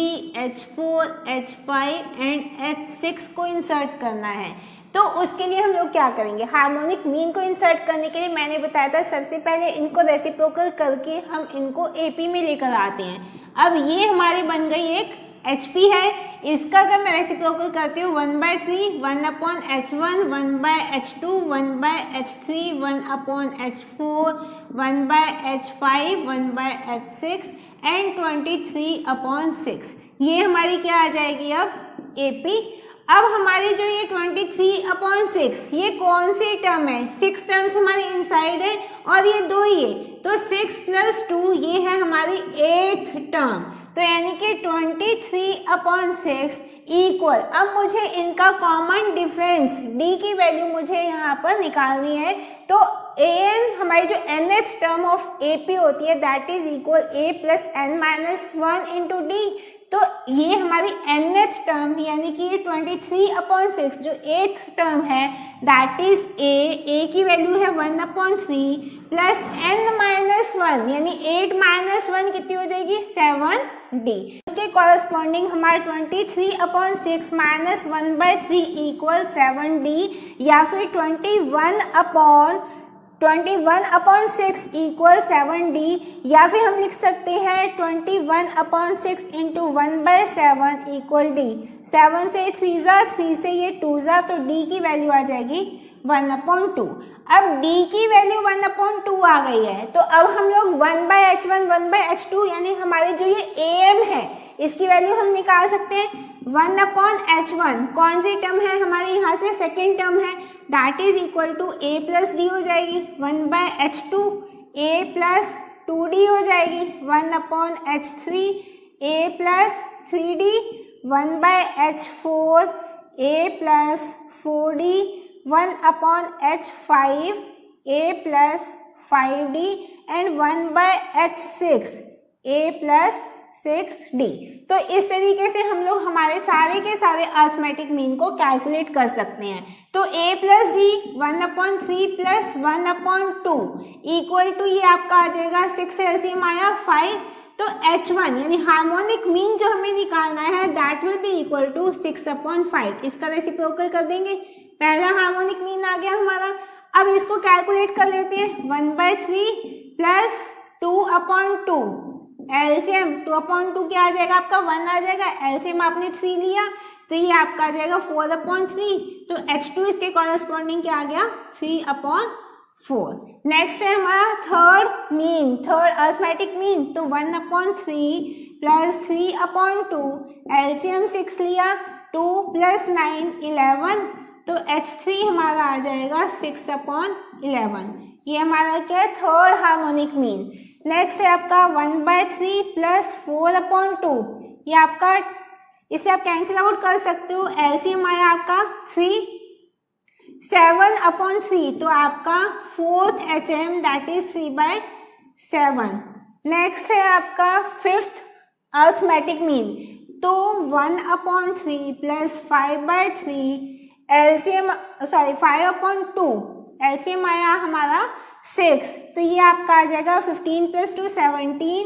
H4, H5 and H6 को इंसर्ट करना है, तो उसके लिए हम लोग क्या करेंगे। हार्मोनिक मीन को इंसर्ट करने के लिए मैंने बताया था सबसे पहले इनको रेसिप्रोकल करके हम इनको AP में लेकर आते हैं। अब ये हमारी बन गई एक HP है, इसका अगर मैं रेसिप्रोकल करती हूँ 1/3, 1/H1, 1/H2, 1/H3, 1/H4, 1/H5, 1/H6 and 23/6, ये हमारी क्या आ जाएगी अब AP। अब हमारी जो ये 23/6 ये कौन सी टर्म है, 6 टर्म्स हमारी इनसाइड है और ये 2 ही है, तो 6 + 2 ये है हमारी 8th टर्म, तो यानी कि 23/6 इक्वल। अब मुझे इनका कॉमन डिफरेंस d की वैल्यू मुझे यहाँ पर निकालनी है, तो an हमारी जो nth टर्म ऑफ AP होती है that is equal a + n-1 into d। तो ये हमारी nth टर्म यानी कि 23/6 जो 8th टर्म है दैट इज a की वैल्यू है 1/3 प्लस n-1 यानी 8 - 1 कितनी हो जाएगी, 7d। उसके कॉरेस्पॉन्डिंग हमारे 23/6 माइनस 1/3 इक्वल 7d, या फिर 21/3 21/6 इक्वल 7D, या फिर हम लिख सकते हैं 21/6 इंटू 1/7 इक्वल D। 7 से 3 ज़ा, 3 से ये 2 ज़ा, तो D की वैल्यू आ जाएगी 1/2। अब D की वैल्यू 1/2 आ गई है, तो अब हम लोग 1/h1 1/h2 यानी हमारे जो ये AM है इसकी वैल्यू हम निकाल सकते हैं। 1/h1 कौन सी टर्म है हमारे यहाँ से, सेकेंड टर्म है, that is equal to a plus D हो जाएगी। 1/h2 a प्लस 2d हो जाएगी। 1/h3 a plus 3d। 1/h4 a plus 4d। 1/h5 a plus 5d and 1/h6 a plus 6d। तो इस तरीके से हम लोग हमारे सारे के सारे अर्थमेटिक मीन को कैलकुलेट कर सकते हैं। तो a plus D 1/3 plus 1/2 equal to ये आपका आ जाएगा 6 एलसीएम आया 5। तो h1 यानी हार्मोनिक मीन जो हमें निकालना है that will be equal to 6/5। इसका रेसिप्रोकल कर देंगे, पहला हार्मोनिक मीन आ गया हमारा। अब इसको कैलकुलेट कर लेते हैं। 1/3 प्लस 2/2 एलसीएम 2/2 क्या आ जाएगा आपका 1 आ जाएगा। एलसीएम आपने 3 लिया तो ये आपका आ जाएगा 4/3। तो h2 इसके कॉरेस्पॉन्डिंग क्या आ गया 3/4। नेक्स्ट है हमारा third mean, third arithmetic mean. तो 1/3 प्लस 3/2 एलसीएम 6 लिया, 2 प्लस 9 11। तो h3 हमारा आ जाएगा 6/11। ये हमारा क्या है थर्ड हार्मोनिक मीन। नेक्स्ट है आपका 1/3 प्लस 4/2, ये आपका इसे आप कैंसिल आउट कर सकते हो। एलसीएम आया आपका 3, 7/3, तो आपका fourth HM that is 3/7। Next है आपका फिफ्थ अर्थमेटिक मीन। तो 1/3 प्लस 5/3 एलसीएम 5/2 एलसीएम आया हमारा 6, तो ये आपका आ जाएगा 15 प्लस 2 17।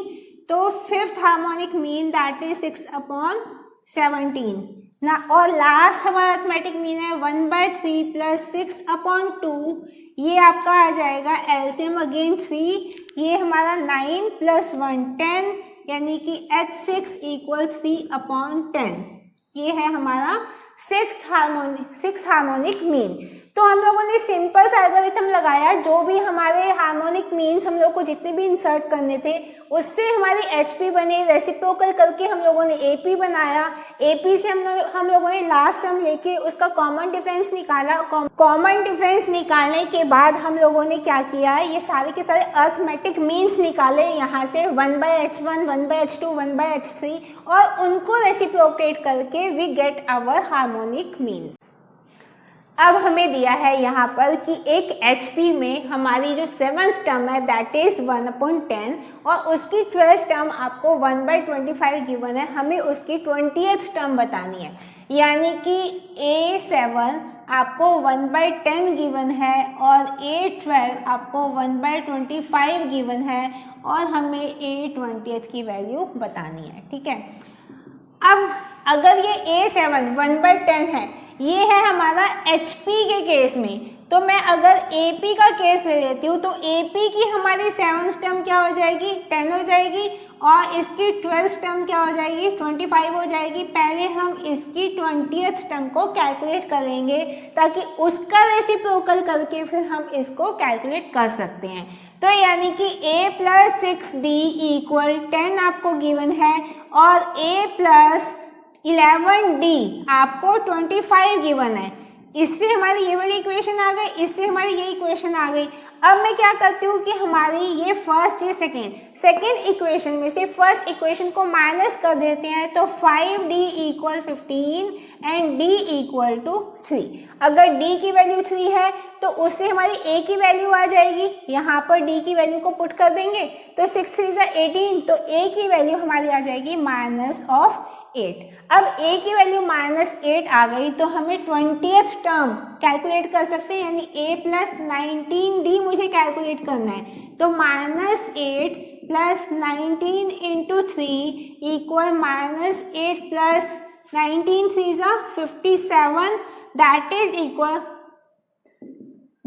तो fifth harmonic mean that is 6/17 ना। और लास्ट हमारा अर्थमेटिक मीन है 1/3 प्लस 6/2, ये आपका आ जाएगा एलसीएम अगेन 3, ये हमारा 9 प्लस 1 10 यानी कि h6 इक्वल 3/10। ये है हमारा सिक्स्थ हार्मोनिक मीन। तो हम लोगों ने सिंपल सा एल्गोरिथम लगाया, जो भी हमारे हार्मोनिक मीन्स हम लोग को जितने भी इंसर्ट करने थे उससे हमारी HP बने, रेसिप्रोकल करके हम लोगों ने AP बनाया। AP से हम लोगों ने लास्ट टर्म लेके उसका कॉमन डिफरेंस निकाला। कॉमन डिफरेंस निकालने के बाद हम लोगों ने क्या किया, ये सारे के सारे अर्थमेटिक मीन्स निकाले यहाँ से 1/h1 1/h2 1/h3 और उनको रेसिप्रोकेट करके we get our harmonic means. अब हमें दिया है यहाँ पर कि एक HP में हमारी जो 7th टर्म है दैट इज 1/10 और उसकी 12th टर्म आपको 1/25 गिवन है, हमें उसकी 20th टर्म बतानी है। यानी कि A7 आपको 1/10 गिवन है और A12 आपको 1/25 गिवन है और हमें A20th की वैल्यू बतानी है। ठीक है, अब अगर ये A7 1/10 है, ये है हमारा HP के केस में, तो मैं अगर AP का केस ले लेती हूँ तो AP की हमारी 7th टर्म क्या हो जाएगी 10 हो जाएगी और इसकी 12th टर्म क्या हो जाएगी 25 हो जाएगी। पहले हम इसकी 20th टर्म को कैलकुलेट करेंगे ताकि उसका रेसिप्रोकल करके फिर हम इसको कैलकुलेट कर सकते हैं। तो यानी कि A प्लस 6D इक्वल 10 आपको गिवन है और A प्लस 11D आपको 25 गिवन है। इससे हमारी ये वाली इक्वेशन आ गई, इससे हमारी ये इक्वेशन आ गई। अब मैं क्या करती हूँ कि हमारी ये फर्स्ट ये सेकेंड इक्वेशन में से फर्स्ट इक्वेशन को माइनस कर देते हैं। तो 5D equal 15 and D equal to 3। अगर D की वैल्यू 3 है तो उससे हमारी A की वैल्यू आ जाएगी, यहाँ पर D की वैल्यू को पुट कर देंगे तो 6 3 18, तो A की वैल्यू हमारी आ जाएगी -8। अब A की वैल्यू -8 आ गई तो हमें 20th टर्म कैलकुलेट कर सकते हैं, यानी A प्लस 19D मुझे कैलकुलेट करना है। तो -8 plus 19 into 3 equal -8 plus 19 3 57, that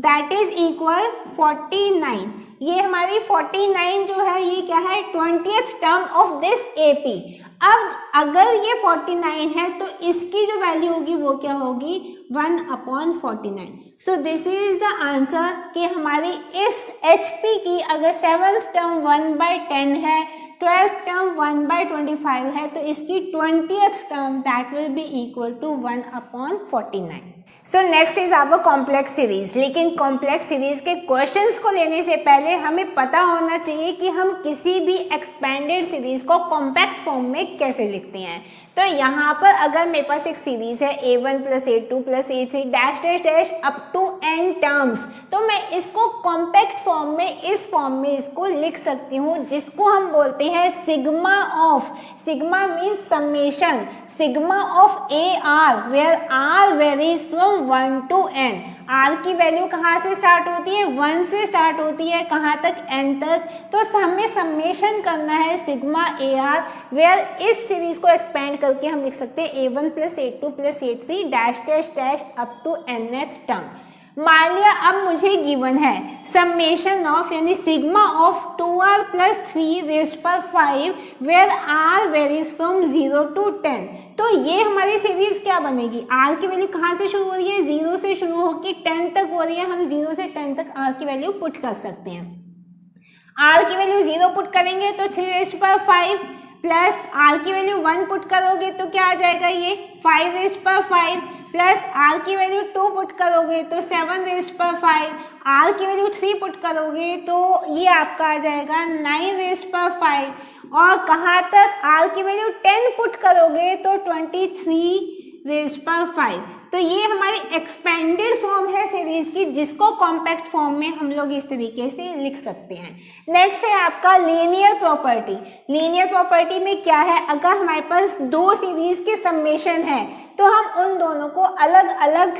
that is equal 49। ये हमारी 49 जो है ये क्या है 20th term of this AP। अब अगर ये 49 है तो इसकी जो वैल्यू होगी वो क्या होगी 1/49। सो दिस इज द आंसर कि हमारी इस HP की अगर 7th टर्म 1/10 है, 12th टर्म 1/25 है, तो इसकी 20th term that will be equal to 1/49। So next is our complex series. लेकिन कॉम्प्लेक्स सीरीज के क्वेश्चंस को लेने से पहले हमें पता होना चाहिए कि हम किसी भी एक्सपेंडेड सीरीज को कॉम्पैक्ट फॉर्म में कैसे लिखते हैं। तो यहाँ पर अगर मेरे पास एक सीरीज है A1 + A2 + A3 dash dash dash up to n terms, तो मैं इसको कॉम्पैक्ट फॉर्म में इस फॉर्म में इसको लिख सकती हूँ, जिसको हम बोलते हैं sigma of, sigma means summation, sigma of AR where R varies from 1 to n। R की वैल्यू कहाँ से स्टार्ट होती है 1 से स्टार्ट होती है, कहाँ तक n तक। तो हमें समेशन करना है सिग्मा AR वेयर इस सीरीज को एक्सपेंड करके हम लिख सकते हैं A1 + A2 + A3 dash dash dash up to nth term. मान लिया अब मुझे गिवन है समेशन ऑफ यानी sigma of 2R + 3⁵ where R varies from 0 to 10। तो ये हमारी सीरीज क्या बनेगी, R की वैल्यू कहाँ से शुरू हो रही है 0 से शुरू होकर 10 तक हो रही है, हम 0 से 10 तक R की वैल्यू पुट कर सकते हैं। R की वैल्यू 0 पुट करेंगे तो 3⁵ प्लस R की वैल्यू 1 पुट करोगे तो क्या आ जाएगा ये 5⁵ प्लस R की वैल्यू 2 पुट करोगे तो 7⁵, R की वैल्यू 3 पुट करोगे तो ये आपका आ जाएगा 9⁵, और कहाँ तक R की वैल्यू 10 पुट करोगे तो 23⁵। तो ये हमारी एक्सपेंडेड फॉर्म है सीरीज की, जिसको कॉम्पैक्ट फॉर्म में हम लोग इस तरीके से लिख सकते हैं। नेक्स्ट है आपका लीनियर प्रॉपर्टी। लीनियर प्रॉपर्टी में क्या है, अगर हमारे पास दो सीरीज के समेशन है तो हम उन दोनों को अलग अलग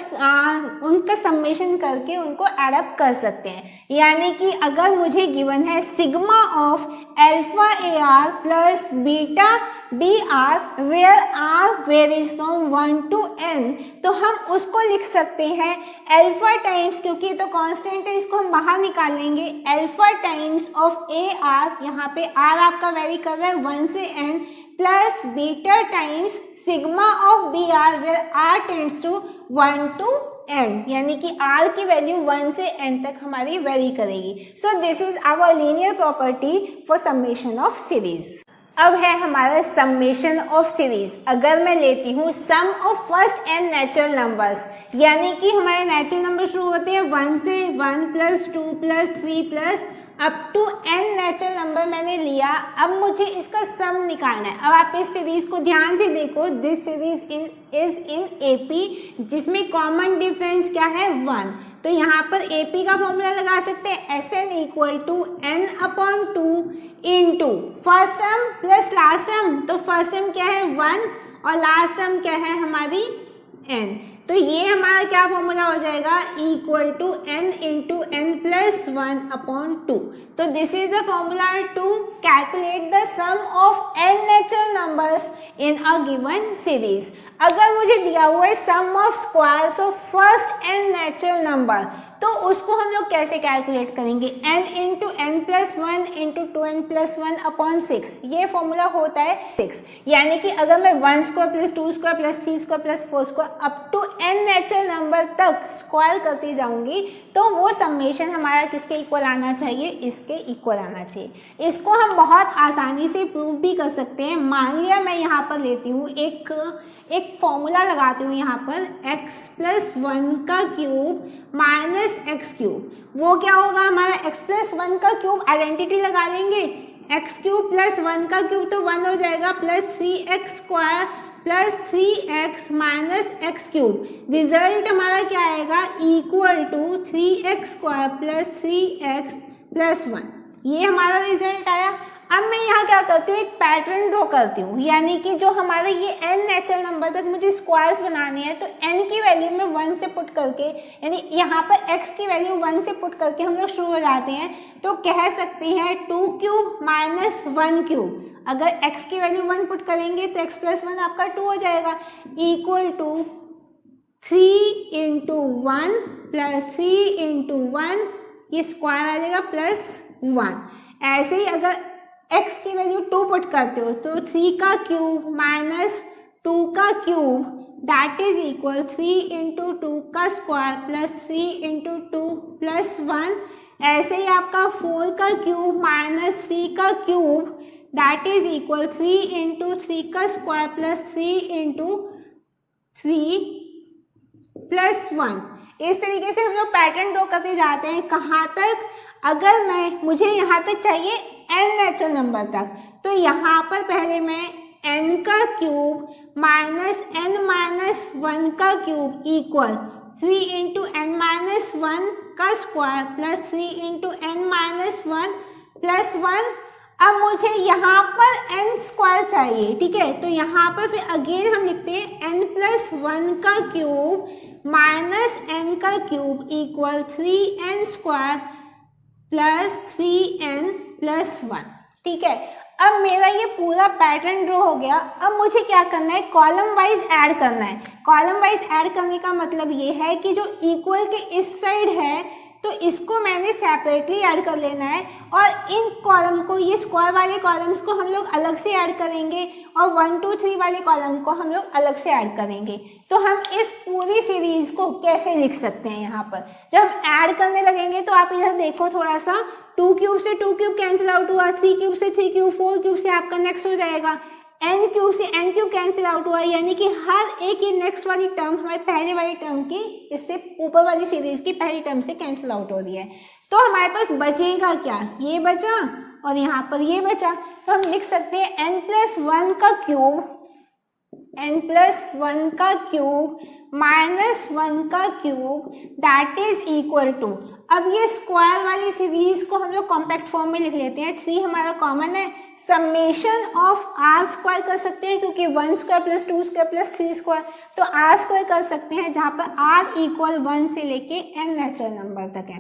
उनका समेशन करके उनको एडअप कर सकते हैं। यानी कि अगर मुझे गिवन है sigma of alpha AR plus beta BR where R varies from 1 to n, तो हम उसको लिख सकते हैं अल्फा टाइम्स, क्योंकि ये तो कांस्टेंट है इसको हम बाहर निकालेंगे, अल्फा टाइम्स ऑफ AR, यहाँ पे R आपका वेरी कर रहा है 1 से n, plus beta times sigma of BR where R tends to 1 to n, यानी कि R की वैल्यू 1 से n तक हमारी वेरी करेगी। So this is our linear property for summation of series. अब है हमारा समेशन ऑफ सीरीज। अगर मैं लेती हूँ sum of first n natural numbers, यानी कि हमारे नेचुरल नंबर शुरू होते हैं 1 से, 1 + 2 + 3 plus up to n natural number मैंने लिया। अब मुझे इसका सम निकालना है। अब आप इस सीरीज को ध्यान से देखो, this series is in AP, जिसमें कॉमन डिफरेंस क्या है 1। तो यहाँ पर AP का फॉर्मूला लगा सकते हैं Sn = n/2 into first term plus last term. तो फर्स्ट टर्म क्या है 1 और लास्ट टर्म क्या है हमारी n। तो ये हमारा क्या फॉर्मूला हो जाएगा equal to n into n + 1/2। तो this is the formula to calculate the sum of n natural numbers in a given series. अगर मुझे दिया हुआ है sum of squares of first n natural number, तो उसको हम लोग कैसे कैलकुलेट करेंगे, n into n + 1 into 2n + 1/6। ये फॉर्मूला होता है 6, यानी कि अगर मैं 1² + 2² + 3² + 4² up to n natural number तक स्क्वायर करती जाऊंगी, तो वो समेशन हमारा किसके इक्वल आना चाहिए, इसके इक्वल आना चाहिए। इसको हम बहुत आसानी से प्रूव भी कर सकते हैं। मान लिया मैं यहाँ पर लेती हूँ एक फॉर्मूला लगाती हूँ यहाँ पर x + 1 का क्यूब माइनस x³। वो क्या होगा हमारा x + 1 का क्यूब, आइडेंटिटी लगा लेंगे, x³ + 1 का क्यूब तो 1 हो जाएगा, plus 3x² plus 3x minus x³। Result हमारा क्या आएगा equal to 3x² plus 3x + 1। ये हमारा रिजल्ट आया। अब मैं यहाँ क्या करती हूँ, एक पैटर्न ड्रॉ करती हूँ, यानी कि जो हमारे ये n नेचुरल नंबर तक मुझे स्क्वायर्स बनाने हैं, तो n की वैल्यू में 1 से पुट करके, यानी यहाँ पर x की वैल्यू 1 से पुट करके हम लोग शुरू हो जाते हैं। तो कह सकते हैं 2³ माइनस 1³। अगर x की वैल्यू 1 पुट करेंगे तो x + 1 आपका 2 हो जाएगा, equal to 3 into 1 plus 3 into 1, ये स्क्वायर आ जाएगा प्लस 1। ऐसे ही अगर x की वैल्यू 2 पुट करते हो तो 3 का क्यूब माइनस 2 का cube that is equal 3 into 2 का स्क्वायर प्लस 3 इंटू 2 प्लस 1। ऐसे ही आपका 4 का क्यूब माइनस 3 का cube that is equal 3 into 3 का स्क्वायर प्लस 3 इंटू 3 प्लस 1। इस तरीके से हम लोग पैटर्न ड्रॉ करते जाते हैं। कहाँ तक? अगर मुझे यहाँ तक चाहिए n नेचुरल नंबर तक, तो यहाँ पर पहले मैं n का क्यूब माइनस n माइनस 1 का cube equal 3 into n minus 1 का square plus 3 into n minus 1 plus 1। अब मुझे यहाँ पर n स्क्वायर चाहिए, ठीक है, तो यहाँ पर फिर अगेन हम लिखते हैं n प्लस 1 का क्यूब माइनस n का cube equal 3n square plus 3n plus 1, ठीक है। अब मेरा ये पूरा पैटर्न ड्रॉ हो गया। अब मुझे क्या करना है? कॉलम वाइज ऐड करना है। कॉलम वाइज ऐड करने का मतलब ये है कि जो इक्वल के इस साइड है तो इसको मैंने सेपरेटली ऐड कर लेना है, और इन कॉलम को, ये स्क्वायर वाले कॉलम्स को हम लोग अलग से ऐड करेंगे, और 1 2 3 वाले कॉलम को हम लोग अलग से ऐड करेंगे। तो हम इस पूरी सीरीज को कैसे लिख सकते हैं? यहाँ पर जब हम ऐड करने लगेंगे तो आप इधर देखो थोड़ा सा, 2 क्यूब से 2 क्यूब कैंसिल आउट हुआ, 3 क्यूब से 3 क्यूब, 4 क्यूब से आपका नेक्स्ट हो जाएगा, n क्यूब से n क्यूब कैंसिल आउट हुआ, यानी कि हर एक ये नेक्स्ट वाली टर्म हमारे पहले वाली टर्म की, इससे ऊपर वाली सीरीज की पहली टर्म से कैंसिल आउट हो रही है। तो हमारे पास बचेगा क्या? ये बचा और यहाँ पर ये बचा। तो हम लिख सकते हैं n प्लस 1 का क्यूब, n प्लस 1 का क्यूब माइनस 1 का cube that is equal to, अब ये स्क्वायर वाली सीरीज को हम लोग कॉम्पैक्ट फॉर्म में लिख लेते हैं। 3 हमारा कॉमन है, समेशन ऑफ आर स्क्वायर कर सकते हैं क्योंकि 1 square plus 2 square plus 3 square, तो आर स्क्वायर कर सकते हैं जहाँ पर आर इक्वल 1 से लेके n नेचुरल नंबर तक है,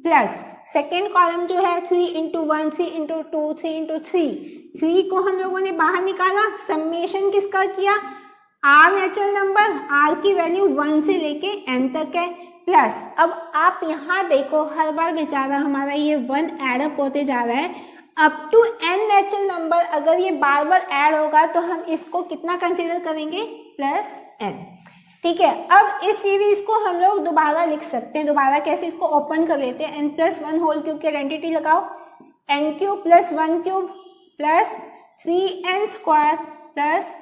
प्लस सेकेंड कॉलम जो है 3 इंटू 1, 3 इंटू 2, 3 इंटू 3, 3 को हम लोगों ने बाहर निकाला, समेशन किसका किया? आर नेचुरल नंबर, आर की वैल्यू 1 से लेके n तक है, प्लस अब आप यहाँ देखो हर बार बेचारा हमारा ये 1 एडअप होते जा रहा है up to n natural number. अगर ये बार बार ऐड होगा तो हम इसको कितना कंसीडर करेंगे? प्लस n, ठीक है। अब इस सीरीज को हम लोग दोबारा लिख सकते हैं। दोबारा कैसे? इसको ओपन कर लेते हैं। n प्लस 1 होल क्यूब की आइडेंटिटी लगाओ, n cube plus 1 cube plus 3n square plus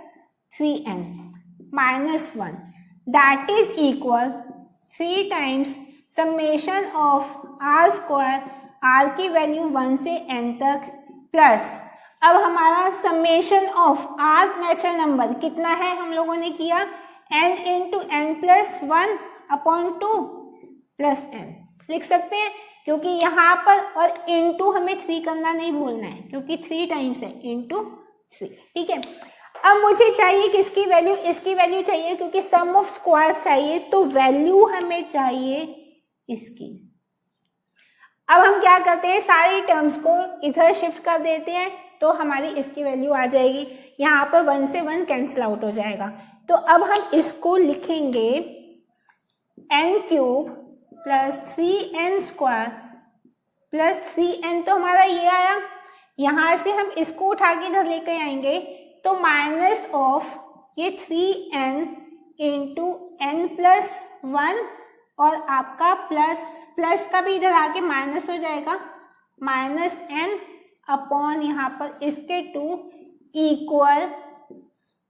3n minus 1 that is equal 3 times summation of R square, R की वैल्यू 1 से n तक, प्लस अब हमारा summation of R natural number कितना है हम लोगों ने किया? n into n plus 1 upon 2 plus n लिख सकते हैं, क्योंकि यहाँ पर और इंटू हमें 3 करना नहीं भूलना है क्योंकि 3 टाइम्स है इंटू 3, ठीक है। अब मुझे चाहिए किसकी वैल्यू? इसकी वैल्यू चाहिए क्योंकि सम ऑफ स्क्वायर्स चाहिए, तो वैल्यू हमें चाहिए इसकी। अब हम क्या करते हैं? सारी टर्म्स को इधर शिफ्ट कर देते हैं तो हमारी इसकी वैल्यू आ जाएगी। यहाँ पर 1 से 1 कैंसिल आउट हो जाएगा, तो अब हम इसको लिखेंगे n cube plus 3n square plus 3n, तो हमारा ये आया। यहाँ से हम इसको उठा के इधर लेकर आएंगे तो माइनस ऑफ ये 3n इंटू n प्लस 1 और आपका प्लस का भी इधर आके माइनस हो जाएगा, माइनस n अपॉन यहाँ पर इसके 2 equal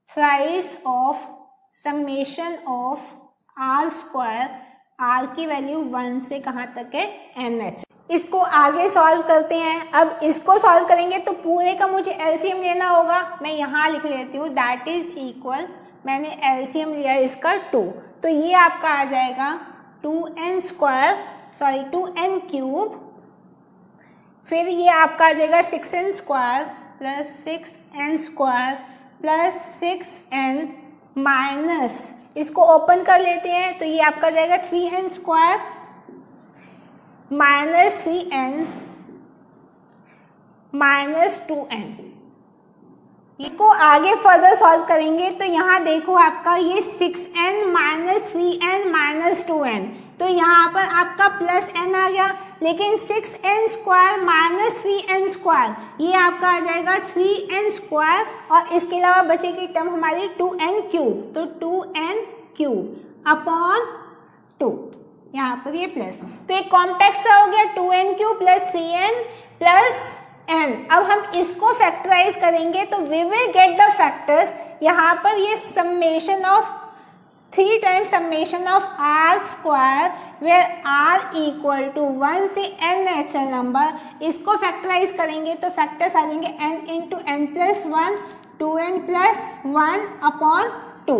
thrice of summation of R square, R की वैल्यू 1 से कहाँ तक है? n। इसको आगे सॉल्व करते हैं। अब इसको सॉल्व करेंगे तो पूरे का मुझे एलसीएम लेना होगा। मैं यहाँ लिख लेती हूँ दैट इज इक्वल, मैंने एलसीएम लिया इसका 2, तो ये आपका आ जाएगा 2n square, sorry 2n cube, फिर ये आपका आ जाएगा 6n square plus 6n square plus 6n minus, इसको ओपन कर लेते हैं तो ये आपका जाएगा 3n square minus 3n minus 2n, इसको आगे फर्दर सॉल्व करेंगे तो यहाँ देखो आपका ये 6n minus 3n minus 2n, तो यहाँ पर आपका प्लस n आ गया, लेकिन 6n square minus 3n square ये आपका आ जाएगा 3n स्क्वायर, और इसके अलावा बचेगी टर्म हमारी 2n क्यूब, तो 2n क्यूब अपॉन 2, यहाँ पर ये प्लस, तो एक कॉम्पैक्ट सा हो गया 2n cube plus 3n plus n। अब हम इसको फैक्टराइज करेंगे तो we will get the factors, यहाँ पर ये summation of 3 times summation of r square where r equal to 1 से n नेचुरल नंबर, इसको फैक्टराइज करेंगे तो फैक्टर्स आ जाएंगे n into n plus 1 2n plus 1 upon 2।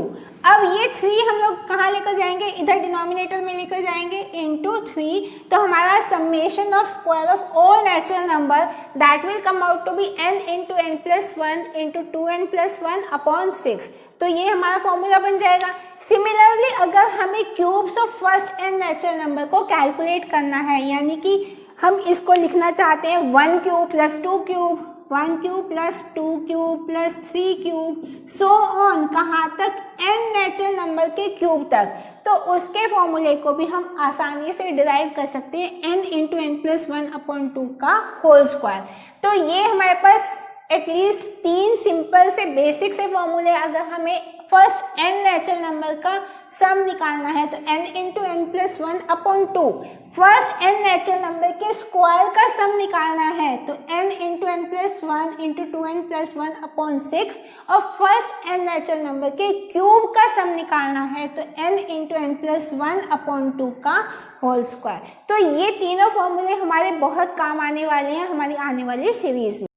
अब ये 3 हम लोग कहाँ लेकर जाएंगे, इधर डिनोमिनेटर में लेकर जाएंगे इंटू 3, तो हमारा summation of square of all natural number that will come out to be n into n plus 1 into 2n plus 1 upon 6, तो ये हमारा फॉर्मूला बन जाएगा। सिमिलरली अगर हमें cubes of first n natural number को कैलकुलेट करना है, यानी कि हम इसको लिखना चाहते हैं 1 cube plus 2 cube, 1 cube plus 2 cube plus 3 cube so on, कहाँ तक, n नेचुरल नंबर के क्यूब तक, तो उसके फॉर्मूले को भी हम आसानी से डिराइव कर सकते हैं n into n plus 1 upon 2 का होल स्क्वायर। तो ये हमारे पास एटलीस्ट 3 सिंपल से बेसिक से फॉर्मूले, अगर हमें फर्स्ट n नेचुरल नंबर का सम निकालना है तो n into n plus 1 upon 2, first n natural number के स्क्वायर का सम निकालना है तो n into n plus 1 into 2n plus 1 upon 6, और फर्स्ट n नेचुरल नंबर के क्यूब का सम निकालना है तो n into n plus 1 upon 2 का होल स्क्वायर। तो ये तीनों फॉर्मूले हमारे बहुत काम आने वाले हैं हमारी आने वाली सीरीज में।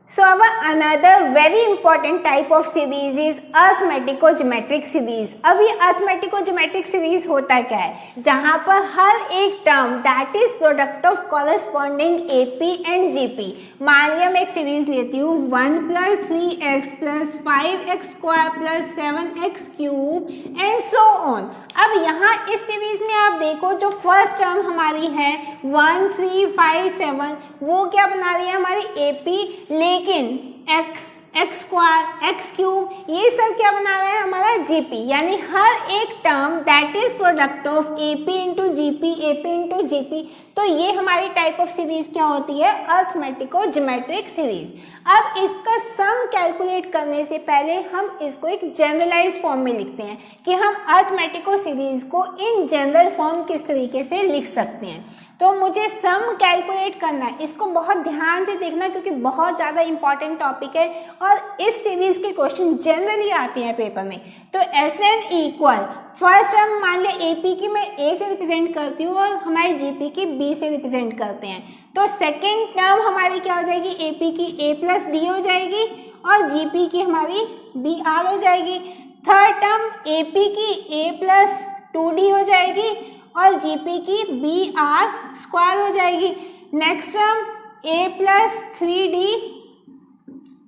So our another very important type of series is arithmetico-geometric series। अब ये arithmetico-geometric series होता क्या है, जहाँ पर हर एक term that is product of corresponding AP and GP, मान लिया मैं एक सीरीज लेती हूँ 1 plus 3x plus 5x square plus 7x cube and so on. अब यहाँ इस सीरीज में आप देखो जो फर्स्ट टर्म हमारी है 1 3 5 7 वो क्या बना रही है हमारी AP, लेकिन x स्क्वायर x क्यूब ये सब क्या बना रहा है हमारा GP, यानी हर एक term that is product of AP into GP AP into GP। तो ये हमारी टाइप ऑफ सीरीज क्या होती है, अरिथमेटिको-ज्योमेट्रिक सीरीज। अब इसका सम कैलकुलेट करने से पहले हम इसको एक जनरलाइज फॉर्म में लिखते हैं कि हम अरिथमेटिको सीरीज को इन जनरल फॉर्म किस तरीके से लिख सकते हैं। तो मुझे सम कैलकुलेट करना है, इसको बहुत ध्यान से देखना क्योंकि बहुत ज़्यादा इंपॉर्टेंट टॉपिक है और इस सीरीज के क्वेश्चन जनरली आते हैं पेपर में। तो Sn इक्वल फर्स्ट टर्म मान लिया AP की मैं A से रिप्रेजेंट करती हूँ और हमारी GP की B से रिप्रेजेंट करते हैं, तो सेकेंड टर्म हमारी क्या हो जाएगी, AP की A प्लस D हो जाएगी और GP की हमारी BR हो जाएगी। थर्ड टर्म AP की A प्लस 2D हो जाएगी और GP की BR स्क्वायर हो जाएगी। Next term A plus 3D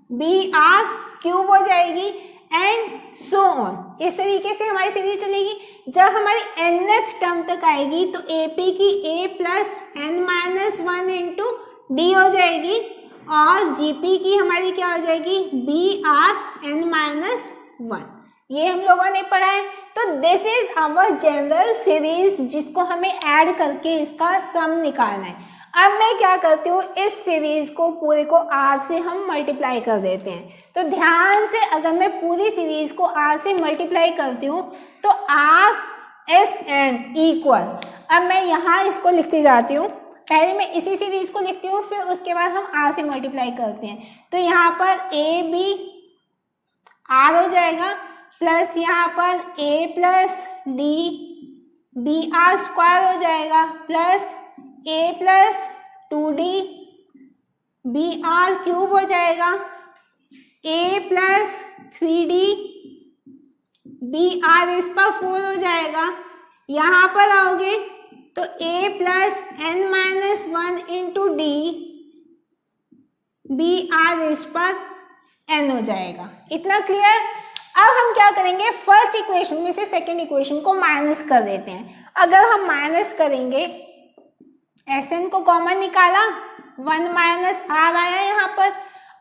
BR cube हो जाएगी एंड सो ऑन। इस तरीके से हमारी सीरीज चलेगी। जब हमारी nth टर्म तक आएगी तो AP की A plus n minus 1 into D हो जाएगी और GP की हमारी क्या हो जाएगी, BR n माइनस 1। ये हम लोगों ने पढ़ा है। तो this is our general series जिसको हमें ऐड करके इसका सम निकालना है। अब मैं क्या करती हूँ, इस सीरीज को पूरे को r से हम मल्टीप्लाई कर देते हैं। तो ध्यान से अगर मैं पूरी सीरीज को r से मल्टीप्लाई करती हूँ तो r Sn इक्वल, अब मैं यहाँ इसको लिखती जाती हूँ, पहले मैं इसी सीरीज को लिखती हूँ फिर उसके बाद हम r से मल्टीप्लाई करते हैं। तो यहाँ पर AB r हो जाएगा प्लस यहाँ पर A plus D BR square हो जाएगा plus A plus 2D BR cube हो जाएगा, A प्लस 3D BR इस पर 4 हो जाएगा। यहाँ पर आओगे तो A plus n minus 1 into D BR इस पर n हो जाएगा। इतना क्लियर। अब हम क्या करेंगे, फर्स्ट इक्वेशन में से सेकेंड इक्वेशन को माइनस कर देते हैं। अगर हम माइनस करेंगे, Sn को कॉमन निकाला, 1 माइनस r आया यहाँ पर।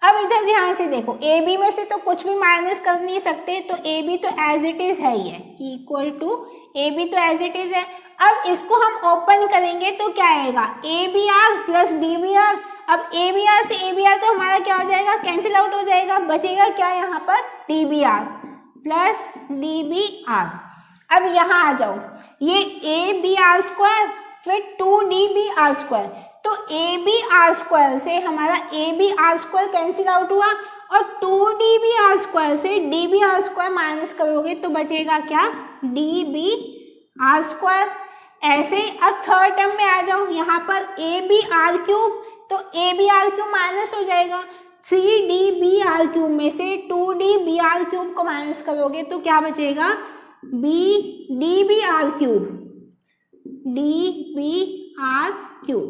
अब इधर ध्यान से देखो, ए बी में से तो कुछ भी माइनस कर नहीं सकते, तो ए बी तो एज इट इज है, ये इक्वल टू ए बी तो एज इट इज है। अब इसको हम ओपन करेंगे तो क्या आएगा, A B R plus D B R. अब ए बी आर से ए बी आर तो हमारा क्या हो जाएगा, कैंसिल आउट हो जाएगा, बचेगा क्या यहाँ पर, D B R plus D B R. अब यहाँ आ जाओ, ये ए बी आर स्क्वायर फिर 2dbr², तो ए बी आर स्क्वायर से हमारा A B R square cancel out हुआ, और 2dbr² से dbr² माइनस करोगे तो बचेगा क्या, dbr²। ऐसे अब थर्ड टर्म में आ जाओ, यहाँ पर ए बी आर क्यूब, तो ए बी आर क्यूब माइनस हो जाएगा, 3dbr³ में से 2dbr³ को माइनस करोगे तो क्या बचेगा, dbr³, dbr³।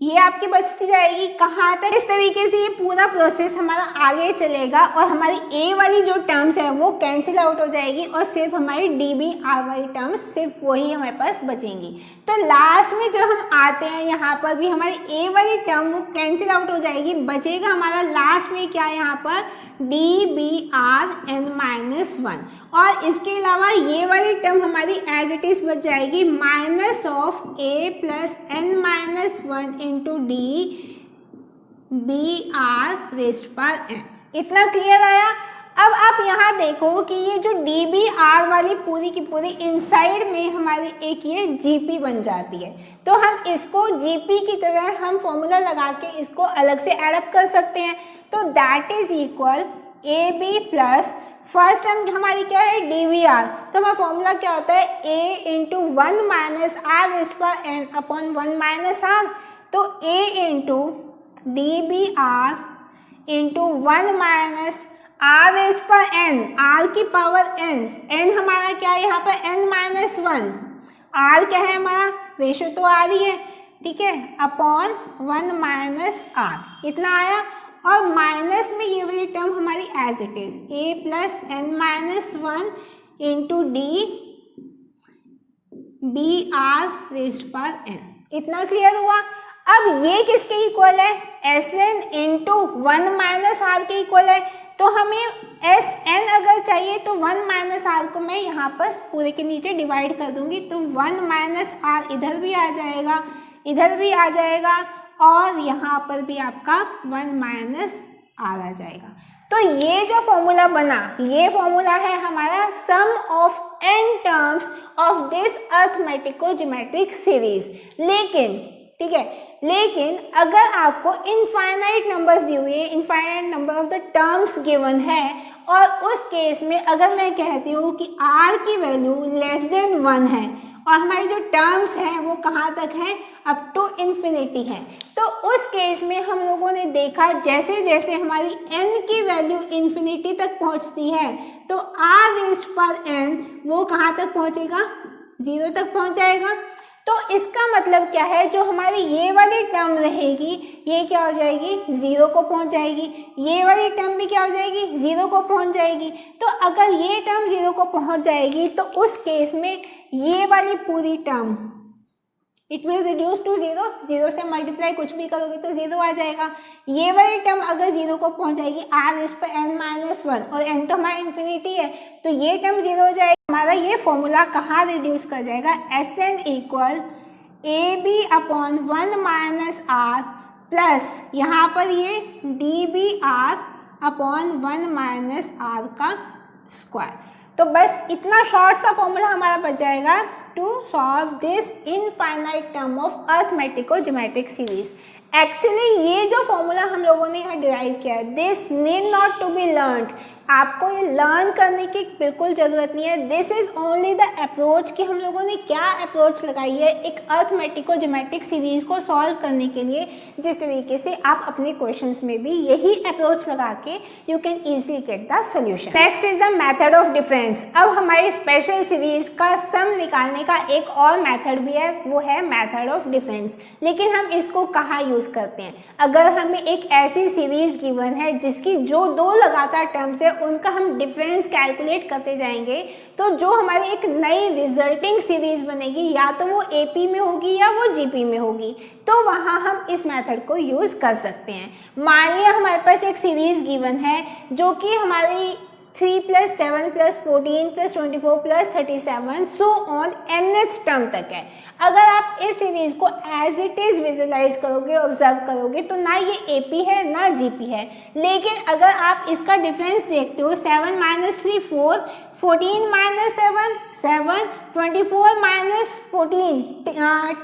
ये आपकी बचती जाएगी कहाँ तक, इस तरीके से ये पूरा प्रोसेस हमारा आगे चलेगा और हमारी ए वाली जो टर्म्स है वो कैंसिल आउट हो जाएगी और सिर्फ हमारी डी बी आर वाली टर्म्स सिर्फ वही हमारे पास बचेंगी। तो लास्ट में जब हम आते हैं यहाँ पर भी हमारी ए वाली टर्म वो कैंसिल आउट हो जाएगी, बचेगा हमारा लास्ट में क्या, यहाँ पर D B R N minus 1, और इसके अलावा ये वाली टर्म हमारी एज इट इज बच जाएगी minus of A plus N minus 1 into D B are rest पर एन। इतना क्लियर आया। अब आप यहाँ देखो कि ये जो डी बी आर वाली पूरी की पूरी इनसाइड में हमारी एक ये जीपी बन जाती है, तो हम इसको जीपी की तरह हम फॉर्मूला लगा के इसको अलग से एडअप कर सकते हैं। तो that is equal A B plus first term हमारी क्या है, डी वी आर, तो हमारा फॉर्मूला क्या होता है, a into 1 minus r rest पर एन अपॉन 1 माइनस आर, तो a into D B r into 1 minus r rest पर एन, आर की पावर एन, एन हमारा क्या है यहाँ पर एन माइनस 1, आर क्या है हमारा, रेशो तो आर ही है, ठीक है, अपॉन 1 माइनस आर। इतना आया, और माइनस में ये वाली टर्म हमारी as it is a plus N minus 1 into D B are rest पर एन। इतना क्लियर हुआ। अब ये किसके इक्वल है, S n into 1 minus r के इक्वल है, तो हमें एस एन अगर चाहिए तो 1 माइनस आर को मैं यहाँ पर पूरे के नीचे डिवाइड कर दूंगी, तो 1 माइनस आर इधर भी आ जाएगा, इधर भी आ जाएगा, और यहाँ पर भी आपका 1 माइनस आर आ जाएगा। तो ये जो फॉर्मूला बना, ये फॉर्मूला है हमारा sum of n terms of this arithmetico geometric series. लेकिन ठीक है, लेकिन अगर आपको इनफाइनाइट नंबर्स दिए हुए हैं, infinite number of the terms given है, और उस केस में अगर मैं कहती हूँ कि r की वैल्यू लेस देन 1 है और हमारी जो टर्म्स हैं वो कहाँ तक है, अप टू इन्फिनिटी है, तो उस केस में हम लोगों ने देखा जैसे जैसे हमारी n की वैल्यू इन्फिनिटी तक पहुँचती है तो r रेज़्ड पर n वो कहाँ तक पहुँचेगा, 0 तक पहुँच जाएगा। तो इसका मतलब क्या है, जो हमारी ये वाली टर्म रहेगी ये क्या हो जाएगी, 0 को पहुंच जाएगी, ये वाली टर्म भी क्या हो जाएगी, 0 को पहुंच जाएगी। तो अगर ये टर्म 0 को पहुंच जाएगी तो उस केस में ये वाली पूरी term it will reduce to 0, 0 से मल्टीप्लाई कुछ भी करोगे तो 0 आ जाएगा। ये वाली टर्म अगर 0 को पहुंच जाएगी r रेज़्ड पर n माइनस 1, और n तो हमारा इन्फिनिटी है, तो ये टर्म 0 हो जाएगा। हमारा ये फॉर्मूला कहाँ रिड्यूस कर जाएगा, S N equal A B upon 1 minus R plus यहाँ पर ये D B R upon 1 minus R का स्क्वायर। तो बस इतना शॉर्ट सा फॉर्मूला हमारा बच जाएगा to solve this infinite term of arithmetico geometric series. Actually ये जो फॉर्मूला हम लोगों ने यहाँ डिराइव किया है, this need not to be learned, आपको ये लर्न करने की बिल्कुल ज़रूरत नहीं है। This is only the approach कि हम लोगों ने क्या अप्रोच लगाई है एक अर्थमेटिको ज्योमेट्रिक सीरीज को सॉल्व करने के लिए, जिस तरीके से आप अपने क्वेश्चंस में भी यही अप्रोच लगा के you can easily get the solution. Next is the method of difference. अब हमारी स्पेशल सीरीज का सम निकालने का एक और मेथड भी है, वो है मेथड ऑफ डिफरेंस। लेकिन हम इसको कहाँ यूज यूज़ करते हैं। अगर हमें एक ऐसी सीरीज़ गिवन है जिसकी जो दो लगातार टर्म्स है उनका हम डिफरेंस कैलकुलेट करते जाएंगे, तो जो हमारी एक नई रिजल्टिंग सीरीज़ बनेगी या तो वो AP में होगी या वो GP में होगी, तो वहाँ हम इस मेथड को यूज़ कर सकते हैं। मान लिया हमारे पास एक सीरीज़ गिवन है जो कि हमारी 3 + 7 + 14 + 24 + 37 सो ऑन nth टर्म तक है। अगर आप इस सीरीज को एज इट इज विजुलाइज करोगे, ऑब्जर्व करोगे, तो ना ये AP है ना GP है। लेकिन अगर आप इसका डिफरेंस देखते हो, 7 - 3 4, 14 - 7 7, 24 - 14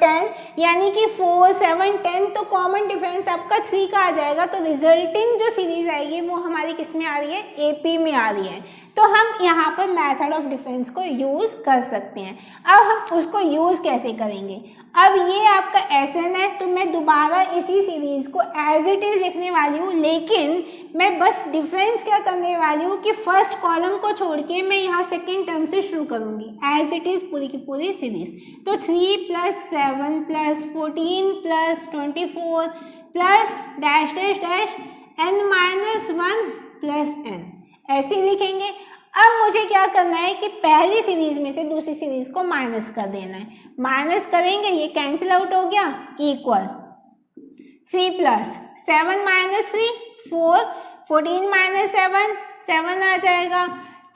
10, यानी कि 4 7 10, तो कॉमन डिफरेंस आपका 3 का आ जाएगा। तो रिजल्टिंग जो सीरीज आएगी वो हमारी किस में आ रही है? AP में आ रही है। तो हम यहाँ पर मेथड ऑफ डिफरेंस को यूज़ कर सकते हैं। अब हम उसको यूज़ कैसे करेंगे? अब ये आपका SN है, तो मैं दोबारा इसी सीरीज़ को एज इट इज़ लिखने वाली हूँ, लेकिन मैं बस डिफरेंस क्या करने वाली हूँ कि फर्स्ट कॉलम को छोड़ के मैं यहाँ सेकेंड टर्म से शुरू करूँगी एज इट इज़ पूरी की पूरी सीरीज़। तो 3 + 7 + 14 + 24 plus dash dash dash n-1 + n, ऐसे लिखेंगे। अब मुझे क्या करना है कि पहली सीरीज में से दूसरी सीरीज को माइनस कर देना है। माइनस करेंगे, ये कैंसिल आउट हो गया, इक्वल 3 + 7 - 3 4, 14 - 7 7 आ जाएगा,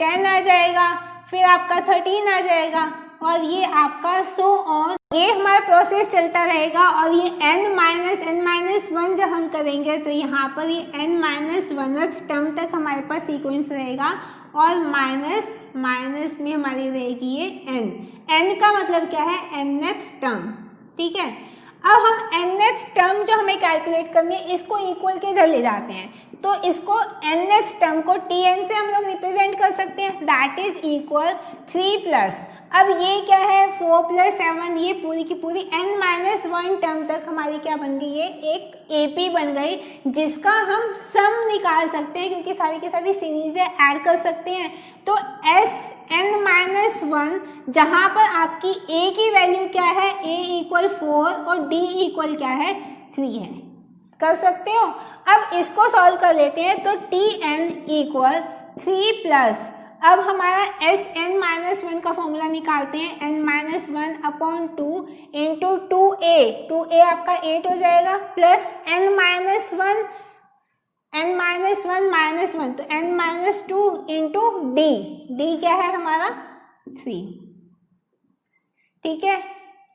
10 आ जाएगा, फिर आपका 13 आ जाएगा, और ये आपका सो ऑन, ये हमारा प्रोसेस चलता रहेगा। और ये n-1 जब हम करेंगे तो यहाँ पर ये n-1th टर्म तक हमारे पास सीक्वेंस रहेगा, और माइनस माइनस में हमारी रहेगी ये n का मतलब क्या है? nth term. ठीक है, अब हम nth टर्म जो हमें कैलकुलेट करनी है इसको इक्वल के इधर ले जाते हैं, तो इसको nth टर्म को Tn से हम लोग रिप्रेजेंट कर सकते हैं, दैट इज इक्वल 3 +, अब ये क्या है? 4 + 7, ये पूरी की पूरी n-1 टर्म तक हमारी क्या बन गई? ये एक AP बन गई, जिसका हम सम निकाल सकते हैं क्योंकि सारी की सारी सीरीजें ऐड कर सकते हैं। तो Sn-1 जहाँ पर आपकी A की वैल्यू क्या है? A = 4 और D = क्या है? 3 है। कर सकते हो। अब इसको सॉल्व कर लेते हैं, तो Tn = 3 +, अब हमारा Sn-1 का फॉर्मूला निकालते हैं, n-1/2 इंटू 2a आपका 8 हो जाएगा, प्लस n-1 तो n-2 इंटू d क्या है हमारा? 3। ठीक है,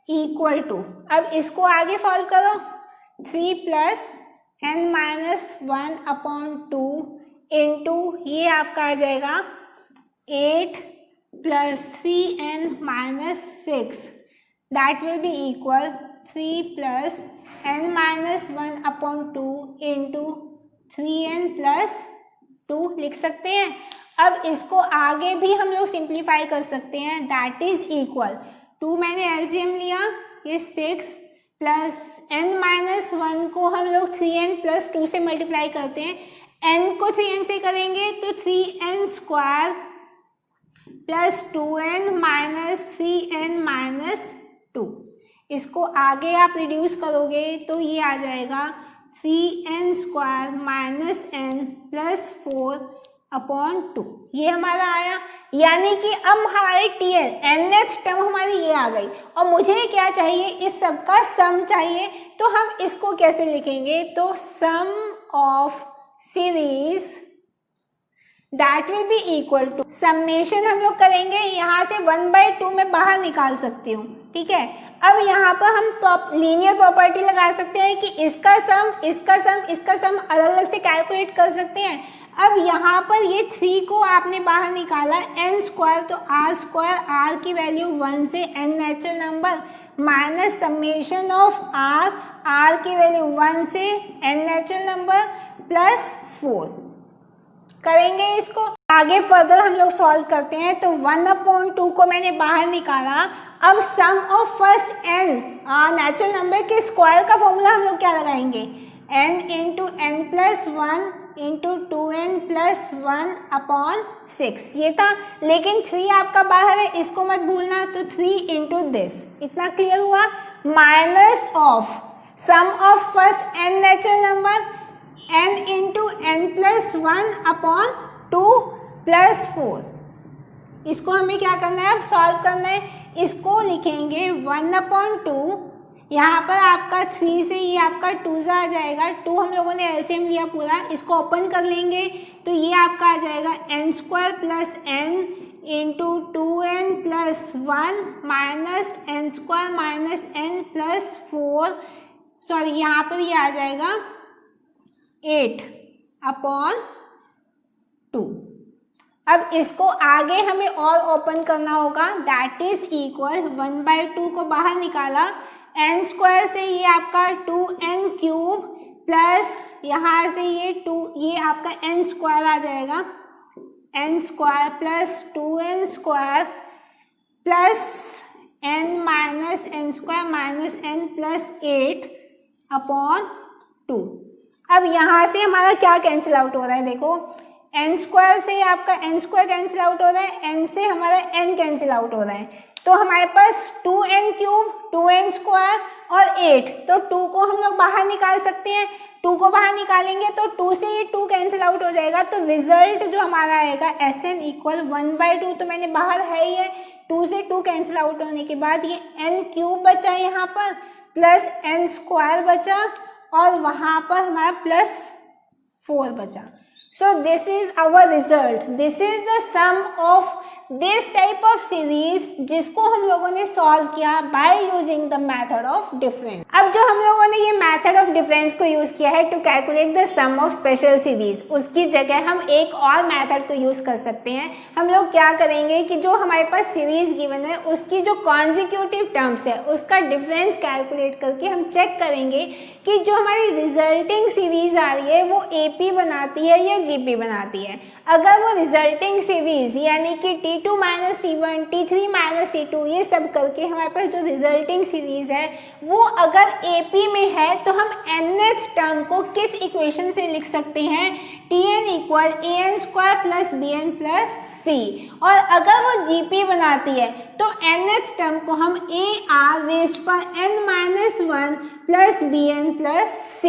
इक्वल टू, अब इसको आगे सॉल्व करो, 3 + n-1/2 इंटू ये आपका आ जाएगा 8 + 3n-6, that will be equal 3 + n-1/2 into 3n + 2 लिख सकते हैं। अब इसको आगे भी हम लोग सिंप्लीफाई कर सकते हैं, दैट इज इक्वल 2, मैंने एलसीएम लिया, ये 6 + n-1 को हम लोग 3n + 2 से मल्टीप्लाई करते हैं, n को 3n से करेंगे तो 3n² + 2n - 3n - 2, इसको आगे आप रिड्यूस करोगे तो ये आ जाएगा 3n² - n + 4/2, ये हमारा आया। यानी कि अब हमारे nth टर्म हमारी ये आ गई, और मुझे क्या चाहिए? इस सब का सम चाहिए। तो हम इसको कैसे लिखेंगे? तो sum of series that will be equal to, summation हम लोग करेंगे, यहाँ से 1/2 में बाहर निकाल सकती हूँ। ठीक है, अब यहाँ पर हम लीनियर प्रॉपर्टी लगा सकते हैं कि इसका सम इसका सम इसका सम अलग अलग से कैलकुलेट कर सकते हैं। अब यहाँ पर ये 3 को आपने बाहर निकाला, n², तो r² r की वैल्यू 1 से n natural number minus summation of r की वैल्यू 1 से n नेचुरल नंबर प्लस 4 करेंगे। इसको आगे फर्दर हम लोग सॉल्व करते हैं, तो 1/2 को मैंने बाहर निकाला। अब sum of first n natural number के स्क्वायर का फॉर्मूला हम लोग क्या लगाएंगे? n × n + 1 × 2n + 1/6 ये था, लेकिन 3 आपका बाहर है, इसको मत भूलना। तो 3 × दिस, इतना क्लियर हुआ। Minus of sum of first n natural number n into n plus 1 upon 2 plus 4। इसको हमें क्या करना है, अब सॉल्व करना है। इसको लिखेंगे 1/2, यहाँ पर आपका 3 से ये आपका 2 आ जाएगा, 2 हम लोगों ने एलसीएम लिया पूरा, इसको ओपन कर लेंगे तो ये आपका आ जाएगा n² plus n into 2n plus 1 minus n² minus n plus 4, sorry यहाँ पर ये आ जाएगा 8/2। अब इसको आगे हमें और ओपन करना होगा, दैट इज इक्वल 1/2 को बाहर निकाला, n² से ये आपका 2n क्यूब प्लस यहाँ से ये 2, ये आपका n² आ जाएगा, n² plus 2n² plus n minus n² minus n plus 8/2। अब यहाँ से हमारा क्या कैंसिल आउट हो रहा है, देखो n² से आपका n² कैंसिल आउट हो रहा है, n से हमारा n कैंसिल आउट हो रहा है, तो हमारे पास 2n क्यूब 2n² और 8, तो 2 को हम लोग बाहर निकाल सकते हैं। 2 को बाहर निकालेंगे तो 2 से ये 2 कैंसिल आउट हो जाएगा, तो रिजल्ट जो हमारा आएगा Sn इक्वल 1/2, तो मैंने बाहर है ये 2 से 2 कैंसिल आउट होने के बाद ये n क्यूब बचा यहाँ पर प्लस n² बचा और वहाँ पर हमारा प्लस 4 बचा। So this is our result. This is the sum of this type of series जिसको हम लोगों ने सॉल्व किया by using the method of difference। अब जो हम लोगों ने ये method of difference को यूज किया है to calculate the sum of special series, उसकी जगह हम एक और मेथड को यूज कर सकते हैं। हम लोग क्या करेंगे कि जो हमारे पास सीरीज गिवन है उसकी जो कॉन्जिक्यूटिव टर्म्स है उसका डिफरेंस कैलकुलेट करके हम चेक करेंगे कि जो हमारी रिजल्टिंग सीरीज आ रही है वो AP बनाती है या GP बनाती है। अगर वो रिजल्टिंग सीरीज यानी कि T2 minus T1 T3 minus T2 ये सब करके हमारे पास जो रिजल्टिंग सीरीज है वो अगर AP में है तो हम nth टर्म को किस इक्वेशन से लिख सकते हैं, Tn equal an² plus bn plus c। और अगर वो GP बनाती है तो nth टर्म को हम ar रेज्ड पर n minus 1 plus bn plus c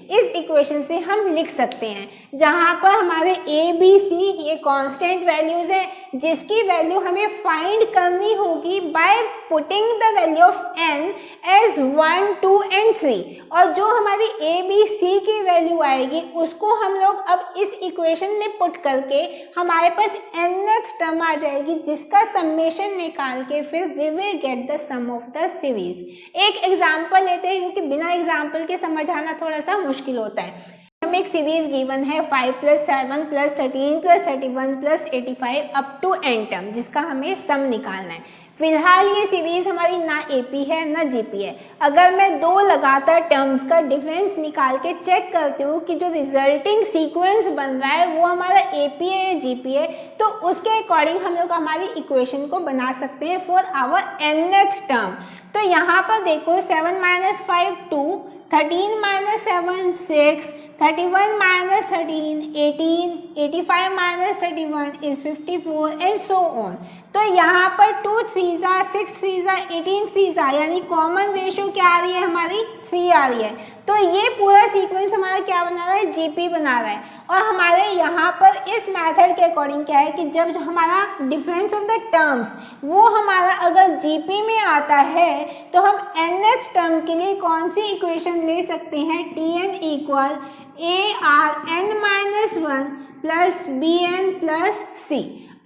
इस इक्वेशन से हम लिख सकते हैं, जहां पर हमारे a b c ये कांस्टेंट वैल्यूज है जिसकी वैल्यू हमें फाइंड करनी होगी by putting the value of n as 1 2 and 3, और जो हमारी a b c की वैल्यू आएगी उसको हम लोग अब इस इक्वेशन में पुट करके हमारे पास nth टर्म आ जाएगी जिसका समेशन निकाल के फिर we will get the sum of the series. एक एग्जांपल लेते हैं क्योंकि बिना एग्जांपल के समझाना थोड़ा सा मुश्किल होता है। हमें एक सीरीज गिवन है 5 plus 7 plus 13 plus 31 plus 85 to to n term जिसका हमें सम निकालना है। फिलहाल ये सीरीज हमारी ना AP है ना GP है। अगर मैं दो लगातार टर्म्स का डिफरेंस निकाल के चेक करती हूँ कि जो रिजल्टिंग सीक्वेंस बन रहा है वो हमारा AP है या GP है, तो उसके अकॉर्डिंग हम लोग हमारी इक्वेशन को बना सकते हैं फॉर आवर nth टर्म। तो यहाँ पर देखो 7 minus 5 2, 13 minus 7 6, 31 minus 13 18, 85 minus 31 is 54 and so on। तो यहाँ पर 2 3s 6 3s 18 3s यानी कॉमन रेशियो क्या आ रही है हमारी 3 आ रही है। तो ये पूरा सीक्वेंस हमारा क्या बना रहा है, GP बना रहा है। और हमारे यहाँ पर इस मेथड के अकॉर्डिंग क्या है कि जब हमारा डिफरेंस ऑफ द टर्म्स वो हमारा अगर GP में आता है तो हम nth टर्म के लिए कौन सी इक्वेशन ले सकते हैं, Tn equal ARn minus 1 plus BN plus C।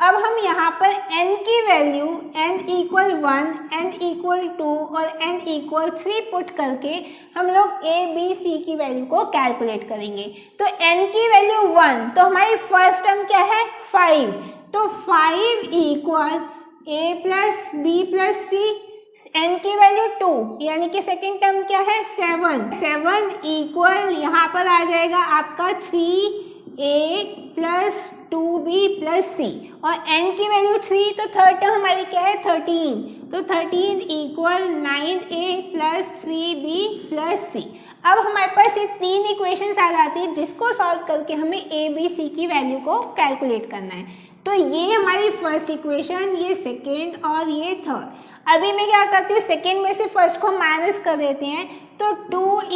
अब हम यहाँ पर n की value n equal 1, n equal 2 और n इक्वल 3 पुट करके हम लोग A B C की वैल्यू को कैलकुलेट करेंगे। तो n की वैल्यू 1, तो हमारी फर्स्ट टर्म क्या है 5, तो 5 equal A plus B plus C, n की वैल्यू 2 यानी कि सेकेंड टर्म क्या है 7 इक्वल यहाँ पर आ जाएगा आपका 3A plus 2B plus C, और n की वैल्यू 3, तो थर्ड टर्म हमारी क्या है 13, तो 13 equal 9A plus 3B plus C। अब हमारे पास ये 3 इक्वेशंस आ जाती है जिसको सॉल्व करके हमें ए बी सी की वैल्यू को कैलकुलेट करना है। तो ये हमारी फर्स्ट इक्वेशन, ये सेकेंड और ये थर्ड। अभी मैं क्या करती हूँ, सेकेंड में से फर्स्ट को माइनस कर देते हैं, तो 2 =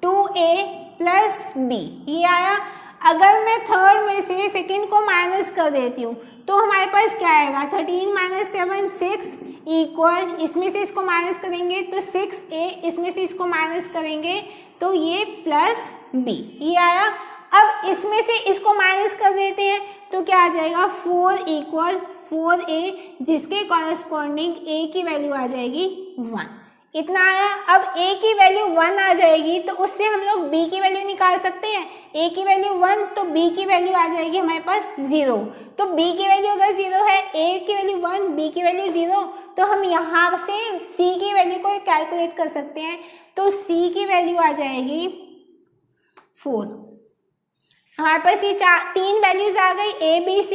2a + b, ये आया। अगर मैं थर्ड में से सेकेंड को माइनस कर देती हूँ तो हमारे पास क्या आएगा, 13 - 7 6 इक्वल, इसमें से इसको माइनस करेंगे तो 6a, इसमें से इसको माइनस करेंगे तो ये +b, ये आया। अब इसमें से इसको माइनस कर देते हैं तो क्या आ जाएगा, 4 = 4a, जिसके कॉरेस्पॉन्डिंग a की वैल्यू आ जाएगी 1, इतना आया। अब a की वैल्यू 1 आ जाएगी तो उससे हम लोग b की वैल्यू निकाल सकते हैं। a की वैल्यू 1 तो b की वैल्यू आ जाएगी हमारे पास 0। तो b की वैल्यू अगर 0 है, a की वैल्यू 1, b की वैल्यू 0, तो हम यहाँ से c की वैल्यू को कैलकुलेट कर सकते हैं। तो c की वैल्यू आ जाएगी 4। हमारे पास ये 3 वैल्यूज आ गई, a b c।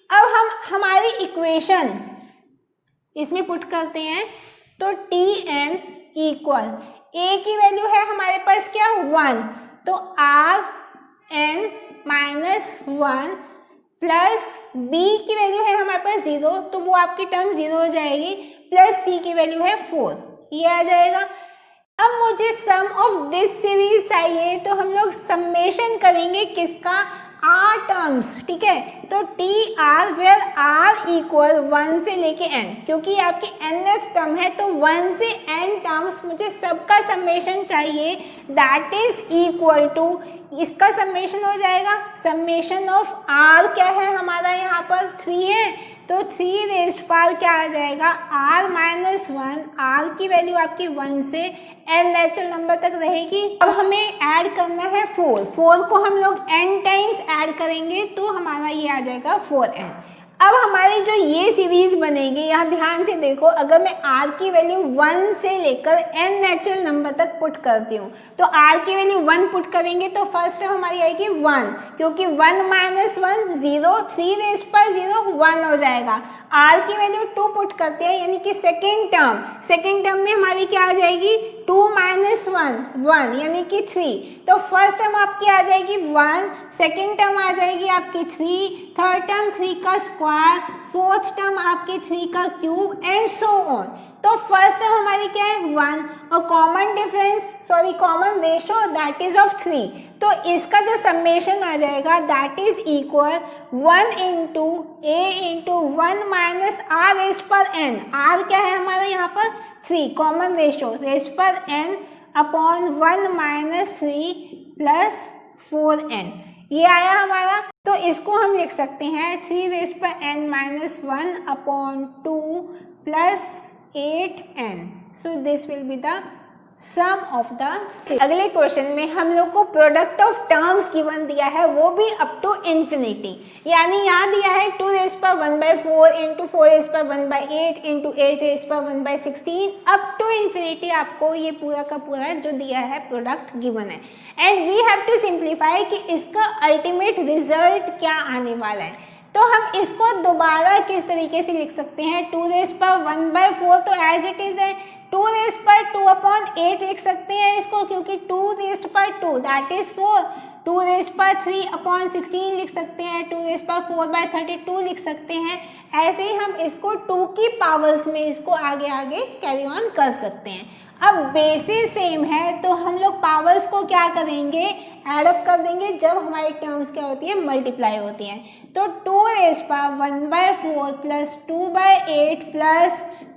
अब हम हमारी इक्वेशन इसमें पुट करते हैं तो Tn इक्वल, a की वैल्यू है हमारे पास क्या, 1, तो Rn - 1 प्लस b की वैल्यू है हमारे पास 0, तो वो आपकी टर्म 0 हो जाएगी, प्लस c की वैल्यू है 4, ये आ जाएगा। अब मुझे सम ऑफ दिस सीरीज चाहिए, तो हम लोग समेशन करेंगे किसका, r टर्म्स, ठीक है। तो TR वेयर r = 1 से लेके n, क्योंकि आपकी nth टर्म है तो 1 से n टर्म्स मुझे सबका समेशन चाहिए, दैट इज इक्वल टू, इसका समेशन हो जाएगा, समेशन ऑफ r क्या है हमारा यहाँ पर 3 है, तो 3 क्या आ जाएगा, r - 1, r की वैल्यू आपकी 1 से n नेचुरल नंबर तक रहेगी। अब हमें ऐड करना है 4 को हम लोग n टाइम्स ऐड करेंगे तो हमारा ये आ जाएगा 4n। अब हमारी जो ये सीरीज बनेगी, यहाँ ध्यान से देखो, अगर मैं r की वैल्यू 1 से लेकर n नेचुरल नंबर तक पुट करती हूँ, तो r की वैल्यू 1 पुट करेंगे तो फर्स्ट टर्म हमारी आएगी 1, क्योंकि 1 - 1 0, 3 1 हो जाएगा। r की वैल्यू 2 पुट करते हैं, यानी कि सेकेंड टर्म में हमारी क्या आ जाएगी, 2 - 1 यानी कि 3, तो फर्स्ट टर्म आपकी आ जाएगी 1, सेकेंड टर्म आ जाएगी आपकी 3, थर्ड टर्म 3 का स्क्वायर, फोर्थ टर्म आपकी 3 का क्यूब एंड सो ऑन। तो फर्स्ट टर्म हमारी क्या है 1, और common ratio that is of 3, तो इसका जो समेशन आ जाएगा that is equal 1 × a × 1 - r⁻n। r क्या है हमारा यहाँ पर 3, common ratio n upon 1 - 3 + 4n, ये आया हमारा। तो इसको हम लिख सकते हैं 3n - 1 upon 2 + 8n। So this will be the sum of the. अगले क्वेश्चन में हम लोग को प्रोडक्ट ऑफ टर्म्स गिवन दिया है, वो भी अप टू इन्फिनिटी, यानी यहाँ दिया है 2⁻⁴ × 4⁻⁴ × 8 अप टू इन्फिनिटी, आपको ये पूरा का पूरा जो दिया है प्रोडक्ट गिवन है। And we have to simplify कि इसका अल्टीमेट रिजल्ट क्या आने वाला है। तो हम इसको दोबारा किस तरीके से लिख सकते हैं, 2⁻⁴ तो एज इट इज है, 2⁻² लिख सकते हैं इसको, क्योंकि 2⁻² दैट इज 4, 2⁻³ लिख सकते हैं, 2⁻⁴/32 लिख सकते हैं। ऐसे ही हम इसको 2 की पावर्स में इसको आगे आगे कैरी ऑन कर सकते हैं। अब बेसिस सेम है तो हम लोग पावर्स को क्या करेंगे, एडअप कर देंगे जब हमारी टर्म्स क्या होती है, मल्टीप्लाई होती हैं। तो 2⁻⁴ + 2/8 +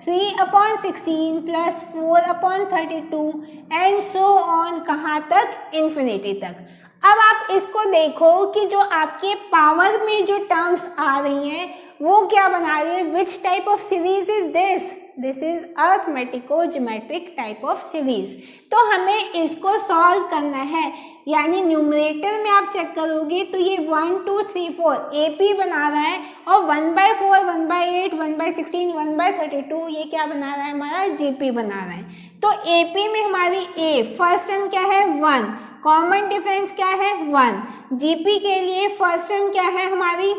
3/16 + 4/32 एंड सो ऑन, कहाँ तक, इन्फिनिटी तक। अब आप इसको देखो कि जो आपके पावर में जो टर्म्स आ रही हैं वो क्या बना रही है, which type of series is this is arithmetico geometric type of series. तो हमें इसको सॉल्व करना है, यानी न्यूमरेटर में आप चेक करोगे तो ये 1 2 3 4 AP बना रहा है, और 1/4 1/8 1/16 1/32 ये क्या बना रहा है, हमारा GP बना रहा है। तो AP में हमारी A फर्स्ट टर्म क्या है 1, कॉमन डिफरेंस क्या है 1, GP के लिए फर्स्ट टर्म क्या है हमारी,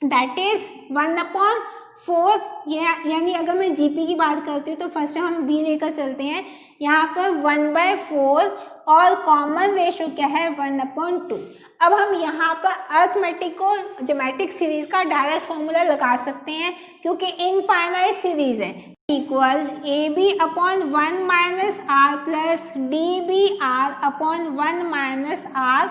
दैट इज 1/4, यानी अगर मैं GP की बात करती हूँ तो फर्स्ट टाइम हम B लेकर चलते हैं, यहाँ पर 1/4 और कॉमन रेशो क्या है 1/2। अब हम यहाँ पर अर्थमेटिक और ज्योमेट्रिक सीरीज का डायरेक्ट फॉर्मूला लगा सकते हैं क्योंकि इनफाइनाइट सीरीज है। Equal AB/1 - r plus DBr/1 - r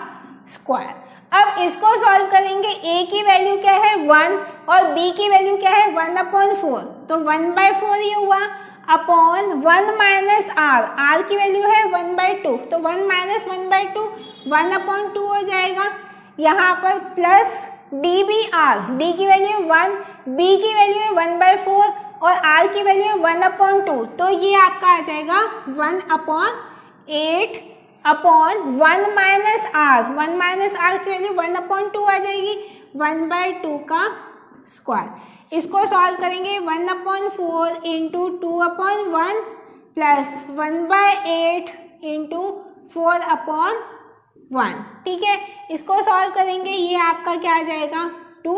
square. अब इसको सॉल्व करेंगे। a की वैल्यू क्या है 1 और b की वैल्यू क्या है 1/4, तो 1/4 ये हुआ अपॉन 1 - r की वैल्यू है 1/2, तो 1 - 1/2 1/2 हो जाएगा। यहाँ पर प्लस dBr, d की वैल्यू है 1, b की वैल्यू है 1/4 और r की वैल्यू है 1/2, तो ये आपका आ जाएगा 1/8 अपॉन 1 - r, 1 - r की वैल्यू 1/2 आ जाएगी, 1/2 का स्क्वायर। इसको सॉल्व करेंगे 1/4 इंटू 2/1 प्लस 1/8 इंटू 4/1। ठीक है, इसको सॉल्व करेंगे, ये आपका क्या आ जाएगा 2,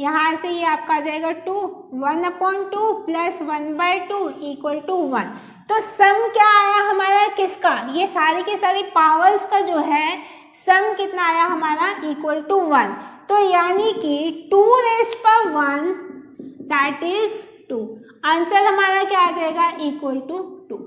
यहाँ से ये आपका आ जाएगा 2, 1/2 प्लस 1/2 इक्वल टू 1। तो सम क्या आया हमारा किसका, ये सारे के सारे पावर्स का जो है सम कितना आया हमारा इक्वल टू 1। तो यानी कि 2⁻1 दैट इज 2। आंसर हमारा क्या आ जाएगा equal to 2।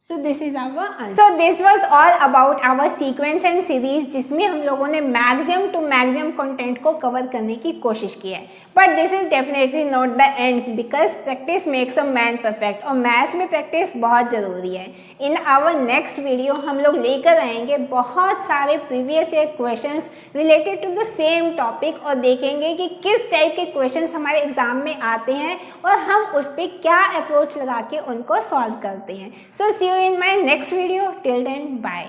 So this is our answer. So this was all about our sequence and series जिसमें हम लोगों ने मैक्सिमम टू मैक्सिमम कंटेंट को कवर करने की कोशिश की है। But this is definitely not the end because practice makes a man perfect और मैथ्स में प्रैक्टिस बहुत ज़रूरी है। इन आवर नेक्स्ट वीडियो हम लोग लेकर आएंगे बहुत सारे previous year questions related to the same topic और देखेंगे कि किस टाइप के क्वेश्चंस हमारे एग्जाम में आते हैं और हम उस पर क्या अप्रोच लगा के उनको सॉल्व करते हैं। सो सी you in my next video. Till then, bye.